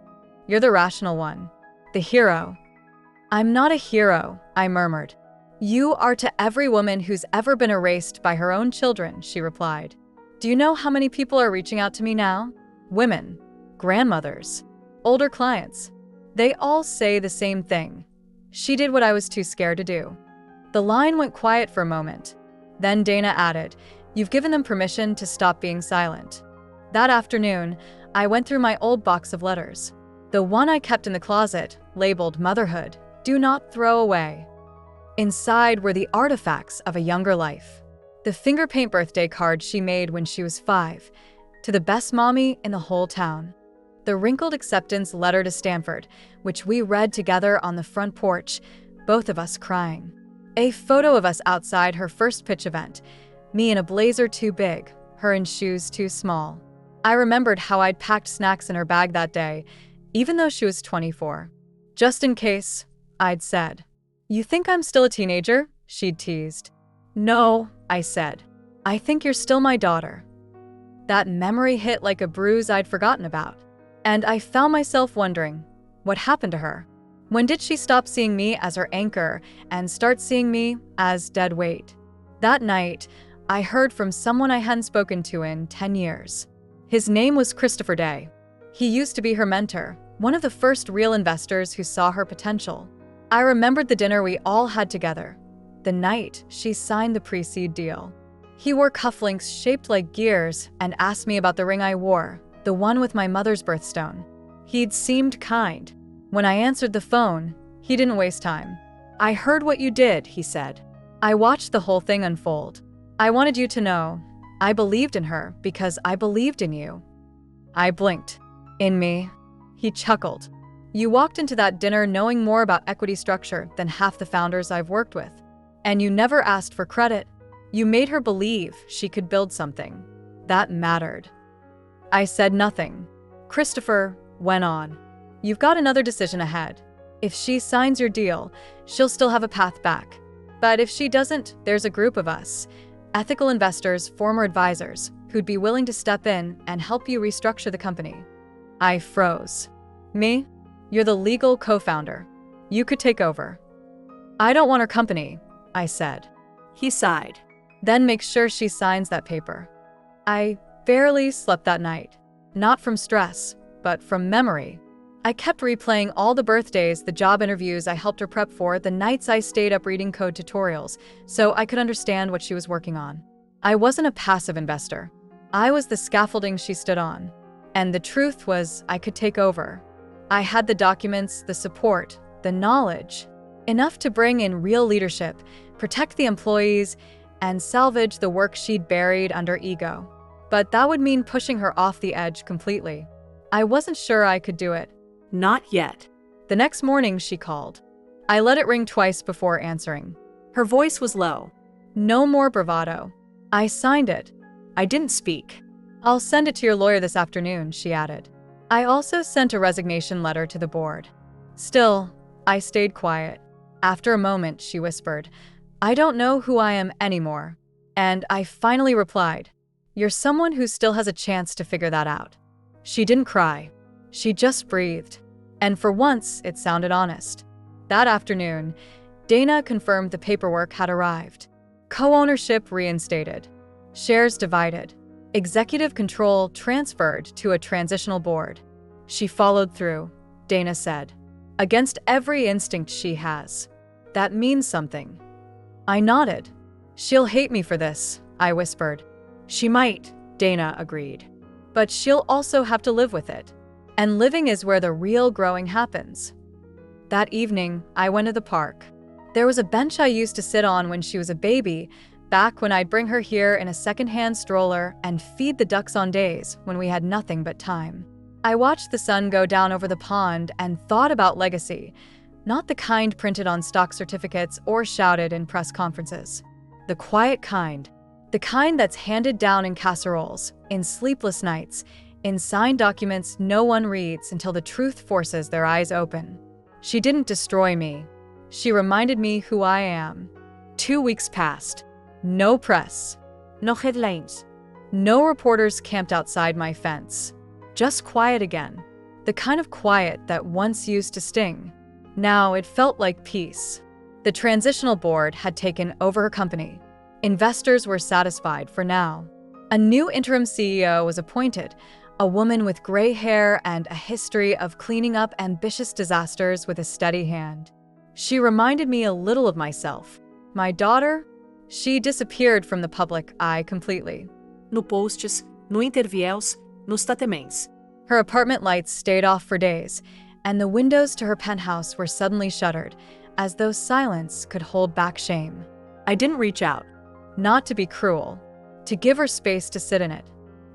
You're the rational one, the hero." "I'm not a hero," I murmured. "You are to every woman who's ever been erased by her own children," she replied. "Do you know how many people are reaching out to me now? Women, grandmothers, older clients. They all say the same thing. She did what I was too scared to do." The line went quiet for a moment. Then Dana added, "You've given them permission to stop being silent." That afternoon, I went through my old box of letters. The one I kept in the closet, labeled Motherhood, Do Not Throw Away. Inside were the artifacts of a younger life. The finger paint birthday card she made when she was 5, to the best mommy in the whole town. The wrinkled acceptance letter to Stanford, which we read together on the front porch, both of us crying. A photo of us outside her first pitch event, me in a blazer too big, her in shoes too small. I remembered how I'd packed snacks in her bag that day, even though she was 24. "Just in case," I'd said. "You think I'm still a teenager?" she'd teased. "No," I said. "I think you're still my daughter." That memory hit like a bruise I'd forgotten about. And I found myself wondering, what happened to her? When did she stop seeing me as her anchor and start seeing me as dead weight? That night, I heard from someone I hadn't spoken to in 10 years. His name was Christopher Day. He used to be her mentor, one of the first real investors who saw her potential. I remembered the dinner we all had together, the night she signed the pre-seed deal. He wore cufflinks shaped like gears and asked me about the ring I wore, the one with my mother's birthstone. He'd seemed kind. When I answered the phone, he didn't waste time. "I heard what you did," he said. "I watched the whole thing unfold. I wanted you to know. I believed in her because I believed in you." I blinked. "In me?" He chuckled. "You walked into that dinner knowing more about equity structure than half the founders I've worked with. And you never asked for credit. You made her believe she could build something. That mattered." I said nothing. Christopher went on. "You've got another decision ahead. If she signs your deal, she'll still have a path back. But if she doesn't, there's a group of us, ethical investors, former advisors, who'd be willing to step in and help you restructure the company." I froze. "Me? You're the legal co-founder. You could take over." "I don't want her company," I said. He sighed. "Then make sure she signs that paper." I barely slept that night. Not from stress, but from memory. I kept replaying all the birthdays, the job interviews I helped her prep for, the nights I stayed up reading code tutorials, so I could understand what she was working on. I wasn't a passive investor. I was the scaffolding she stood on. And the truth was, I could take over. I had the documents, the support, the knowledge. Enough to bring in real leadership, protect the employees, and salvage the work she'd buried under ego. But that would mean pushing her off the edge completely. I wasn't sure I could do it. Not yet. The next morning, she called. I let it ring twice before answering. Her voice was low. No more bravado. I signed it. I didn't speak. "I'll send it to your lawyer this afternoon," she added. I also sent a resignation letter to the board. Still, I stayed quiet. After a moment, she whispered, "I don't know who I am anymore." And I finally replied, "You're someone who still has a chance to figure that out." She didn't cry. She just breathed. And for once, it sounded honest. That afternoon, Dana confirmed the paperwork had arrived. Co-ownership reinstated. Shares divided. Executive control transferred to a transitional board. She followed through, Dana said. Against every instinct she has. That means something. I nodded. "She'll hate me for this," I whispered. "She might," Dana agreed. "But she'll also have to live with it. And living is where the real growing happens." That evening, I went to the park. There was a bench I used to sit on when she was a baby, back when I'd bring her here in a secondhand stroller and feed the ducks on days when we had nothing but time. I watched the sun go down over the pond and thought about legacy. Not the kind printed on stock certificates or shouted in press conferences. The quiet kind. The kind that's handed down in casseroles, in sleepless nights, in signed documents no one reads until the truth forces their eyes open. She didn't destroy me. She reminded me who I am. 2 weeks passed. No press. No headlines. No reporters camped outside my fence. Just quiet again. The kind of quiet that once used to sting. Now it felt like peace. The transitional board had taken over her company. Investors were satisfied for now. A new interim CEO was appointed, a woman with gray hair and a history of cleaning up ambitious disasters with a steady hand. She reminded me a little of myself. My daughter? She disappeared from the public eye completely. No posts, no interviews, nos tatemens. Her apartment lights stayed off for days, and the windows to her penthouse were suddenly shuttered, as though silence could hold back shame. I didn't reach out. Not to be cruel, to give her space to sit in it,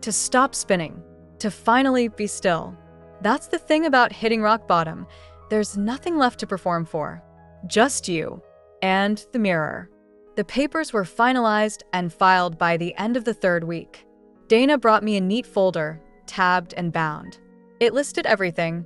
to stop spinning, to finally be still. That's the thing about hitting rock bottom. There's nothing left to perform for. Just you and the mirror. The papers were finalized and filed by the end of the 3rd week. Dana brought me a neat folder, tabbed and bound. It listed everything: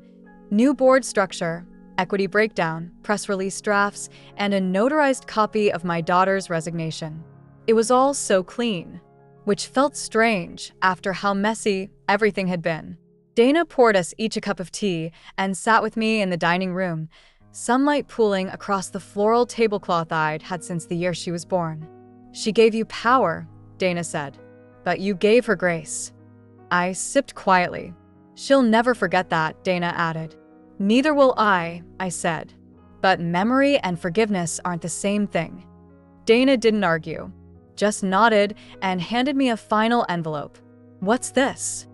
new board structure, equity breakdown, press release drafts, and a notarized copy of my daughter's resignation. It was all so clean, which felt strange after how messy everything had been. Dana poured us each a cup of tea and sat with me in the dining room, sunlight pooling across the floral tablecloth I'd had since the year she was born. She gave you power, Dana said, but you gave her grace. I sipped quietly. She'll never forget that, Dana added. Neither will I said. But memory and forgiveness aren't the same thing. Dana didn't argue, just nodded and handed me a final envelope. What's this?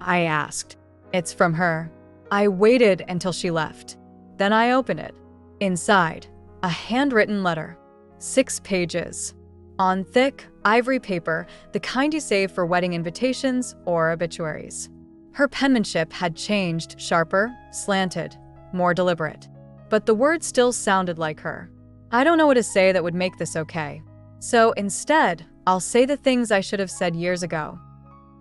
I asked. It's from her. I waited until she left. Then I opened it. Inside, a handwritten letter. 6 pages. On thick, ivory paper, the kind you save for wedding invitations or obituaries. Her penmanship had changed, sharper, slanted, more deliberate. But the words still sounded like her. I don't know what to say that would make this okay. So instead, I'll say the things I should have said years ago.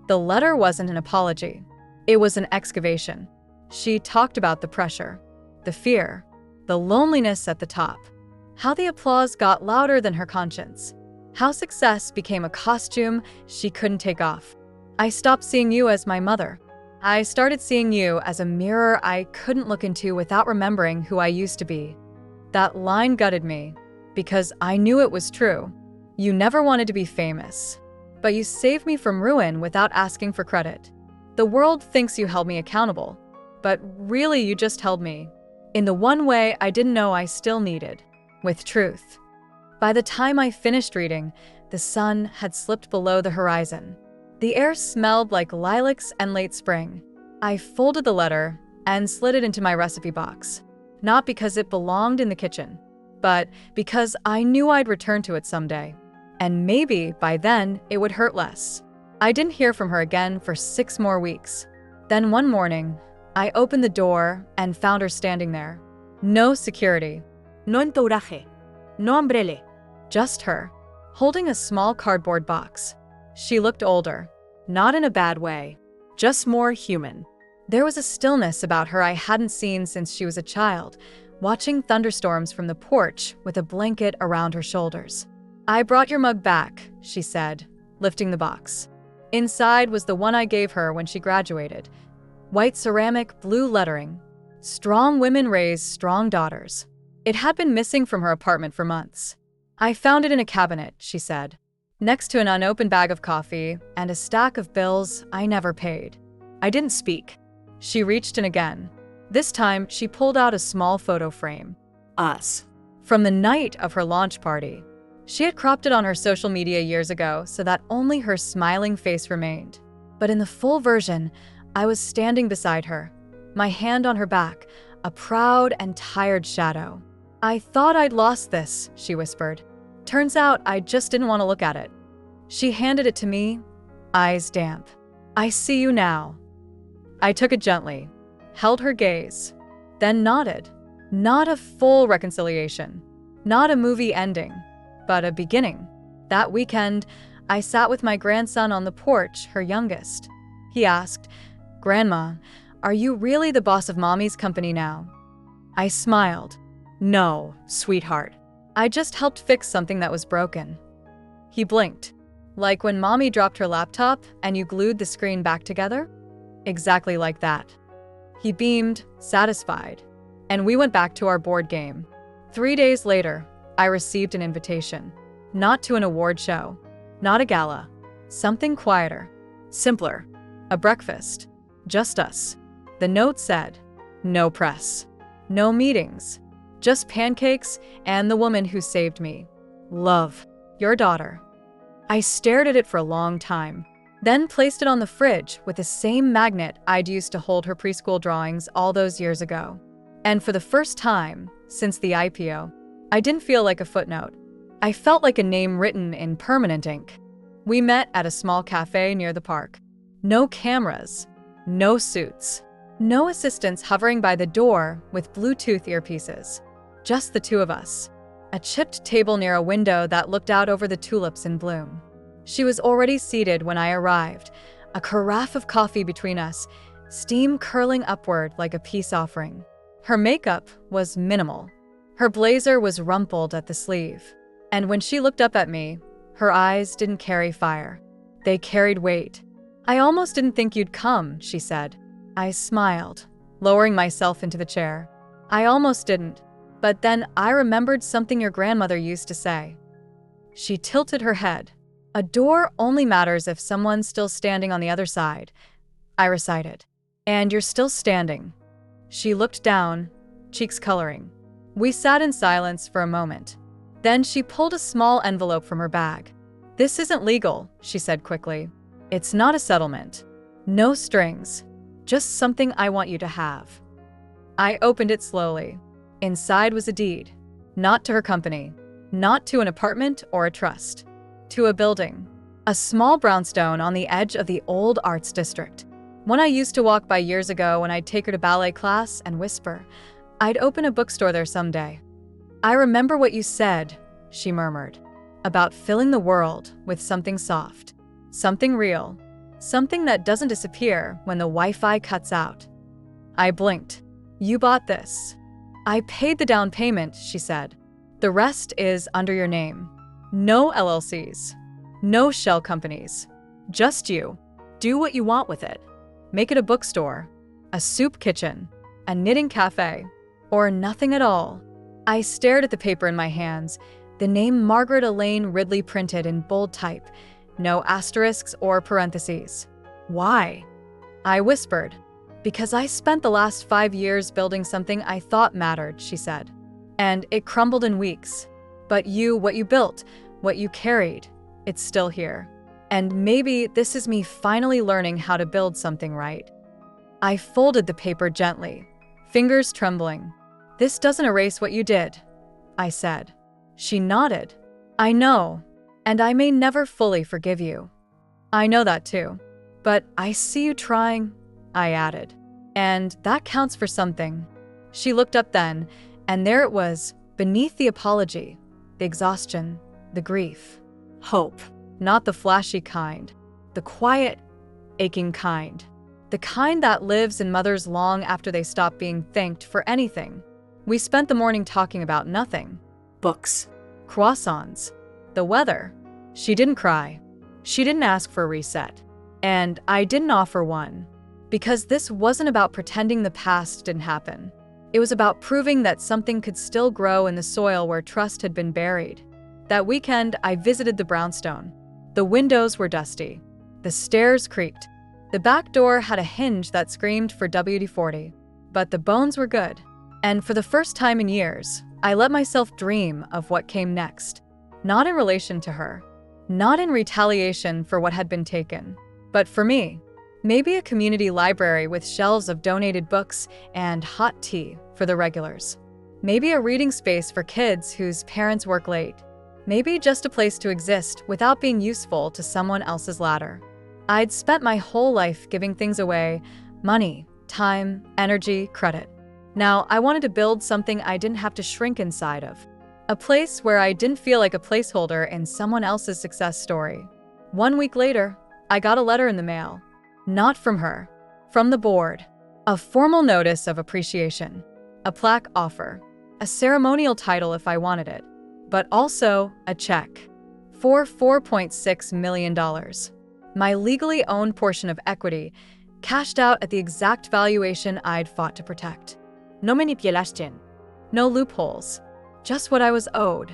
The letter wasn't an apology. It was an excavation. She talked about the pressure, the fear, the loneliness at the top, how the applause got louder than her conscience, how success became a costume she couldn't take off. I stopped seeing you as my mother. I started seeing you as a mirror I couldn't look into without remembering who I used to be. That line gutted me, because I knew it was true. You never wanted to be famous, but you saved me from ruin without asking for credit. The world thinks you held me accountable, but really you just held me, in the one way I didn't know I still needed, with truth. By the time I finished reading, the sun had slipped below the horizon. The air smelled like lilacs and late spring. I folded the letter and slid it into my recipe box, not because it belonged in the kitchen, but because I knew I'd return to it someday. And maybe by then it would hurt less. I didn't hear from her again for 6 more weeks. Then one morning, I opened the door and found her standing there. No security. No entouraje. No umbrella. Just her, holding a small cardboard box. She looked older, not in a bad way, just more human. There was a stillness about her I hadn't seen since she was a child, watching thunderstorms from the porch with a blanket around her shoulders. I brought your mug back, she said, lifting the box. Inside was the one I gave her when she graduated. White ceramic, blue lettering. Strong women raise strong daughters. It had been missing from her apartment for months. I found it in a cabinet, she said, next to an unopened bag of coffee and a stack of bills I never paid. I didn't speak. She reached in again. This time, she pulled out a small photo frame. Us. From the night of her launch party. She had cropped it on her social media years ago so that only her smiling face remained. But in the full version, I was standing beside her, my hand on her back, a proud and tired shadow. I thought I'd lost this, she whispered. Turns out I just didn't want to look at it. She handed it to me, eyes damp. I see you now. I took it gently, held her gaze, then nodded. Not a full reconciliation, not a movie ending, but a beginning. That weekend, I sat with my grandson on the porch, her youngest. He asked, "Grandma, are you really the boss of Mommy's company now?" I smiled. "No, sweetheart. I just helped fix something that was broken." He blinked. "Like when Mommy dropped her laptop and you glued the screen back together?" "Exactly like that." He beamed, satisfied, and we went back to our board game. 3 days later, I received an invitation. Not to an award show, not a gala, something quieter, simpler, a breakfast, just us. The note said, "No press, no meetings, just pancakes and the woman who saved me. Love, your daughter." I stared at it for a long time, then placed it on the fridge with the same magnet I'd used to hold her preschool drawings all those years ago. And for the first time since the IPO, I didn't feel like a footnote. I felt like a name written in permanent ink. We met at a small cafe near the park. No cameras, no suits, no assistants hovering by the door with Bluetooth earpieces. Just the two of us. A chipped table near a window that looked out over the tulips in bloom. She was already seated when I arrived, a carafe of coffee between us, steam curling upward like a peace offering. Her makeup was minimal. Her blazer was rumpled at the sleeve. And when she looked up at me, her eyes didn't carry fire. They carried weight. "I almost didn't think you'd come," she said. I smiled, lowering myself into the chair. "I almost didn't. But then I remembered something your grandmother used to say." She tilted her head. "A door only matters if someone's still standing on the other side," I recited. "And you're still standing." She looked down, cheeks coloring. We sat in silence for a moment. Then she pulled a small envelope from her bag. "This isn't legal," she said quickly. "It's not a settlement. No strings. Just something I want you to have." I opened it slowly. Inside was a deed. Not to her company. Not to an apartment or a trust. To a building. A small brownstone on the edge of the old arts district. One I used to walk by years ago when I'd take her to ballet class and whisper, "I'd open a bookstore there someday." "I remember what you said," she murmured, "about filling the world with something soft, something real, something that doesn't disappear when the Wi-Fi cuts out." I blinked. "You bought this." "I paid the down payment," she said. "The rest is under your name. No LLCs, no shell companies, just you. Do what you want with it. Make it a bookstore, a soup kitchen, a knitting cafe, or nothing at all." I stared at the paper in my hands, the name Margaret Elaine Ridley printed in bold type, no asterisks or parentheses. "Why?" I whispered. "Because I spent the last 5 years building something I thought mattered," she said. "And it crumbled in weeks. But what you built, what you carried, it's still here. And maybe this is me finally learning how to build something right." I folded the paper gently, fingers trembling. "This doesn't erase what you did," I said. She nodded. "I know, and I may never fully forgive you." "I know that too. But I see you trying," I added. "And that counts for something." She looked up then, and there it was, beneath the apology, the exhaustion, the grief. Hope. Not the flashy kind. The quiet, aching kind. The kind that lives in mothers long after they stop being thanked for anything. We spent the morning talking about nothing. Books. Croissants. The weather. She didn't cry. She didn't ask for a reset. And I didn't offer one. Because this wasn't about pretending the past didn't happen. It was about proving that something could still grow in the soil where trust had been buried. That weekend, I visited the brownstone. The windows were dusty. The stairs creaked. The back door had a hinge that screamed for WD-40. But the bones were good. And for the first time in years, I let myself dream of what came next. Not in relation to her. Not in retaliation for what had been taken. But for me. Maybe a community library with shelves of donated books and hot tea for the regulars. Maybe a reading space for kids whose parents work late. Maybe just a place to exist without being useful to someone else's ladder. I'd spent my whole life giving things away: money, time, energy, credit. Now, I wanted to build something I didn't have to shrink inside of. A place where I didn't feel like a placeholder in someone else's success story. 1 week later, I got a letter in the mail. Not from her, from the board. A formal notice of appreciation, a plaque offer, a ceremonial title if I wanted it, but also a check for $4.6 million. My legally owned portion of equity, cashed out at the exact valuation I'd fought to protect. No manipulaste. No loopholes, just what I was owed.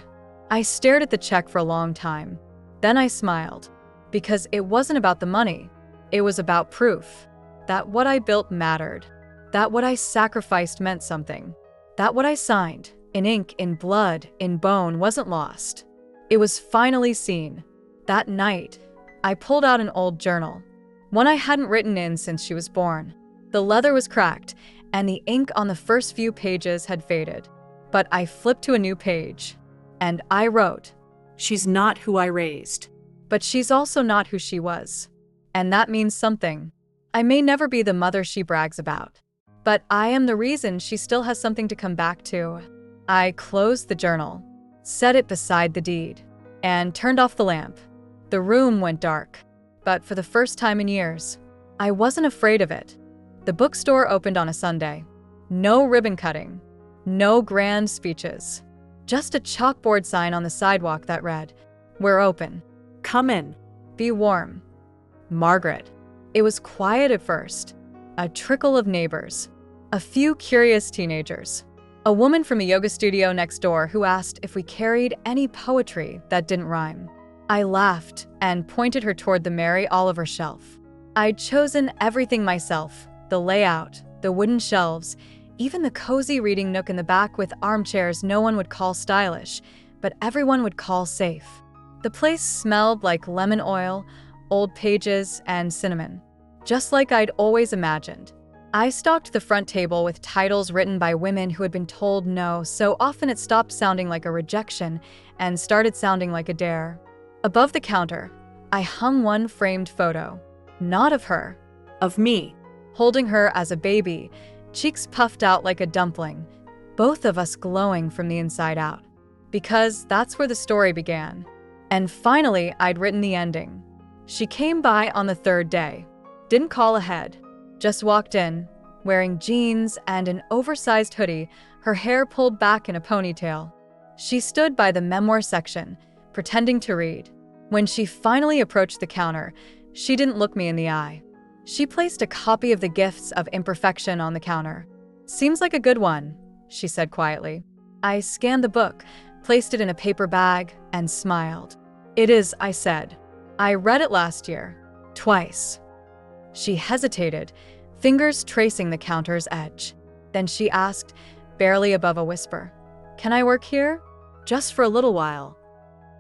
I stared at the check for a long time. Then I smiled, because it wasn't about the money. It was about proof that what I built mattered, that what I sacrificed meant something, that what I signed, in ink, in blood, in bone, wasn't lost. It was finally seen. That night, I pulled out an old journal, one I hadn't written in since she was born. The leather was cracked, and the ink on the first few pages had faded. But I flipped to a new page, and I wrote, "She's not who I raised." But she's also not who she was. And that means something. I may never be the mother she brags about, but I am the reason she still has something to come back to. I closed the journal, set it beside the deed, and turned off the lamp. The room went dark, but for the first time in years, I wasn't afraid of it. The bookstore opened on a Sunday. No ribbon cutting, no grand speeches, just a chalkboard sign on the sidewalk that read, "We're open. Come in. Be warm. Margaret." It was quiet at first. A trickle of neighbors. A few curious teenagers. A woman from a yoga studio next door who asked if we carried any poetry that didn't rhyme. I laughed and pointed her toward the Mary Oliver shelf. I'd chosen everything myself, the layout, the wooden shelves, even the cozy reading nook in the back with armchairs no one would call stylish, but everyone would call safe. The place smelled like lemon oil, old pages, and cinnamon, just like I'd always imagined. I stocked the front table with titles written by women who had been told no so often it stopped sounding like a rejection and started sounding like a dare. Above the counter, I hung one framed photo, not of her, Of me. holding her as a baby, cheeks puffed out like a dumpling, both of us glowing from the inside out. Because that's where the story began. And finally, I'd written the ending. She came by on the third day. Didn't call ahead. Just walked in, wearing jeans and an oversized hoodie, her hair pulled back in a ponytail. She stood by the memoir section, pretending to read. When she finally approached the counter, she didn't look me in the eye. She placed a copy of The Gifts of Imperfection on the counter. "Seems like a good one," she said quietly. I scanned the book, placed it in a paper bag, and smiled. "It is," I said. "I read it last year. Twice." She hesitated, fingers tracing the counter's edge. Then she asked, barely above a whisper, "Can I work here?" Just for a little while.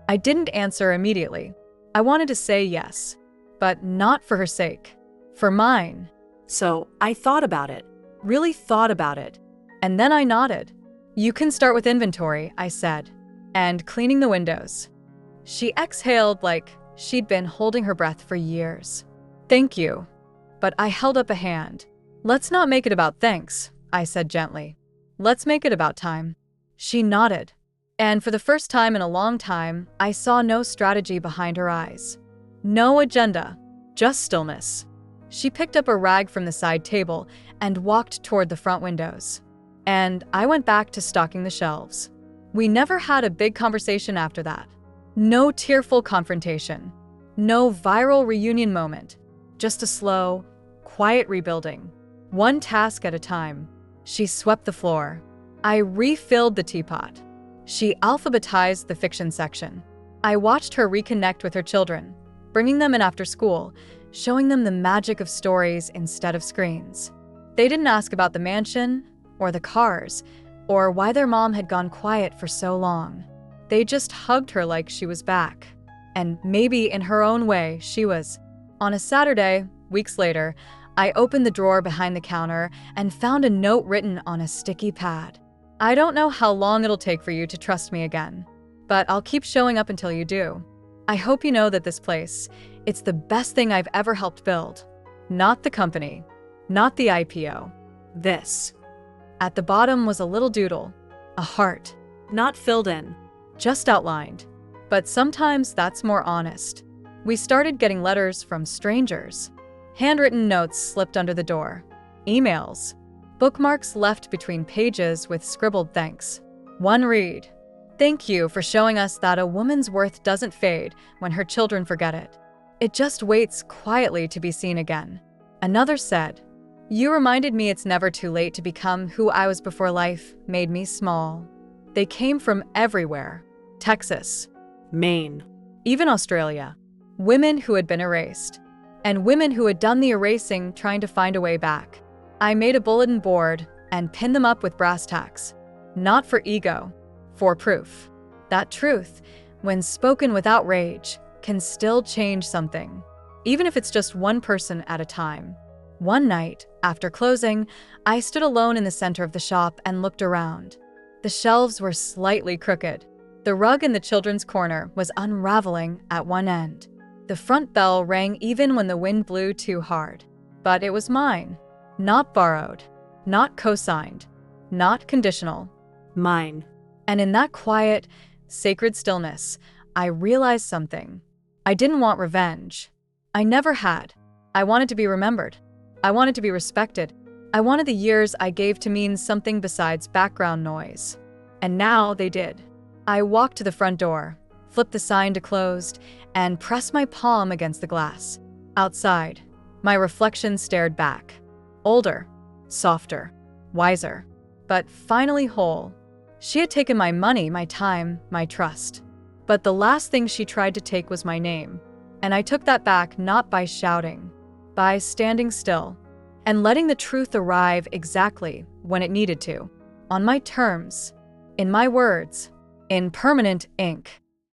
I didn't answer immediately. I wanted to say yes, but not for her sake. For mine. So I thought about it. Really thought about it. And then I nodded. "You can start with inventory," I said, "and cleaning the windows." She exhaled like she'd been holding her breath for years. "Thank you." But I held up a hand. "Let's not make it about thanks," I said gently. "Let's make it about time." She nodded. And for the first time in a long time, I saw no strategy behind her eyes. No agenda, just stillness. She picked up a rag from the side table and walked toward the front windows. And I went back to stocking the shelves. We never had a big conversation after that. No tearful confrontation. No viral reunion moment. Just a slow, quiet rebuilding. One task at a time. She swept the floor. I refilled the teapot. She alphabetized the fiction section. I watched her reconnect with her children, bringing them in after school, showing them the magic of stories instead of screens. They didn't ask about the mansion, or the cars, or why their mom had gone quiet for so long. They just hugged her like she was back. And maybe in her own way, she was. On a Saturday, weeks later, I opened the drawer behind the counter and found a note written on a sticky pad. "I don't know how long it'll take for you to trust me again, but I'll keep showing up until you do. I hope you know that this place, it's the best thing I've ever helped build. Not the company, not the IPO. This." At the bottom was a little doodle, a heart, Not filled in. just outlined. But sometimes that's more honest. We started getting letters from strangers. Handwritten notes slipped under the door. Emails. Bookmarks left between pages with scribbled thanks. One read. Thank you for showing us that a woman's worth doesn't fade when her children forget it. It just waits quietly to be seen again. Another said, you reminded me it's never too late to become who I was before life made me small. They came from everywhere. Texas, Maine. even Australia. Women who had been erased. And women who had done the erasing trying to find a way back. I made a bulletin board and pinned them up with brass tacks. Not for ego, for proof. That truth, when spoken without rage, can still change something, even if it's just one person at a time. One night, after closing, I stood alone in the center of the shop and looked around. The shelves were slightly crooked. The rug in the children's corner was unraveling at one end. The front bell rang even when the wind blew too hard. But it was mine. Not borrowed. Not co-signed. Not conditional. Mine. And in that quiet, sacred stillness, I realized something. I didn't want revenge. I never had. I wanted to be remembered. I wanted to be respected. I wanted the years I gave to mean something besides background noise. And now they did. I walked to the front door, flipped the sign to closed, and pressed my palm against the glass. Outside, my reflection stared back. Older, softer, wiser, but finally whole. She had taken my money, my time, my trust. But the last thing she tried to take was my name. And I took that back not by shouting, by standing still, and letting the truth arrive exactly when it needed to. On my terms, in my words, in permanent ink.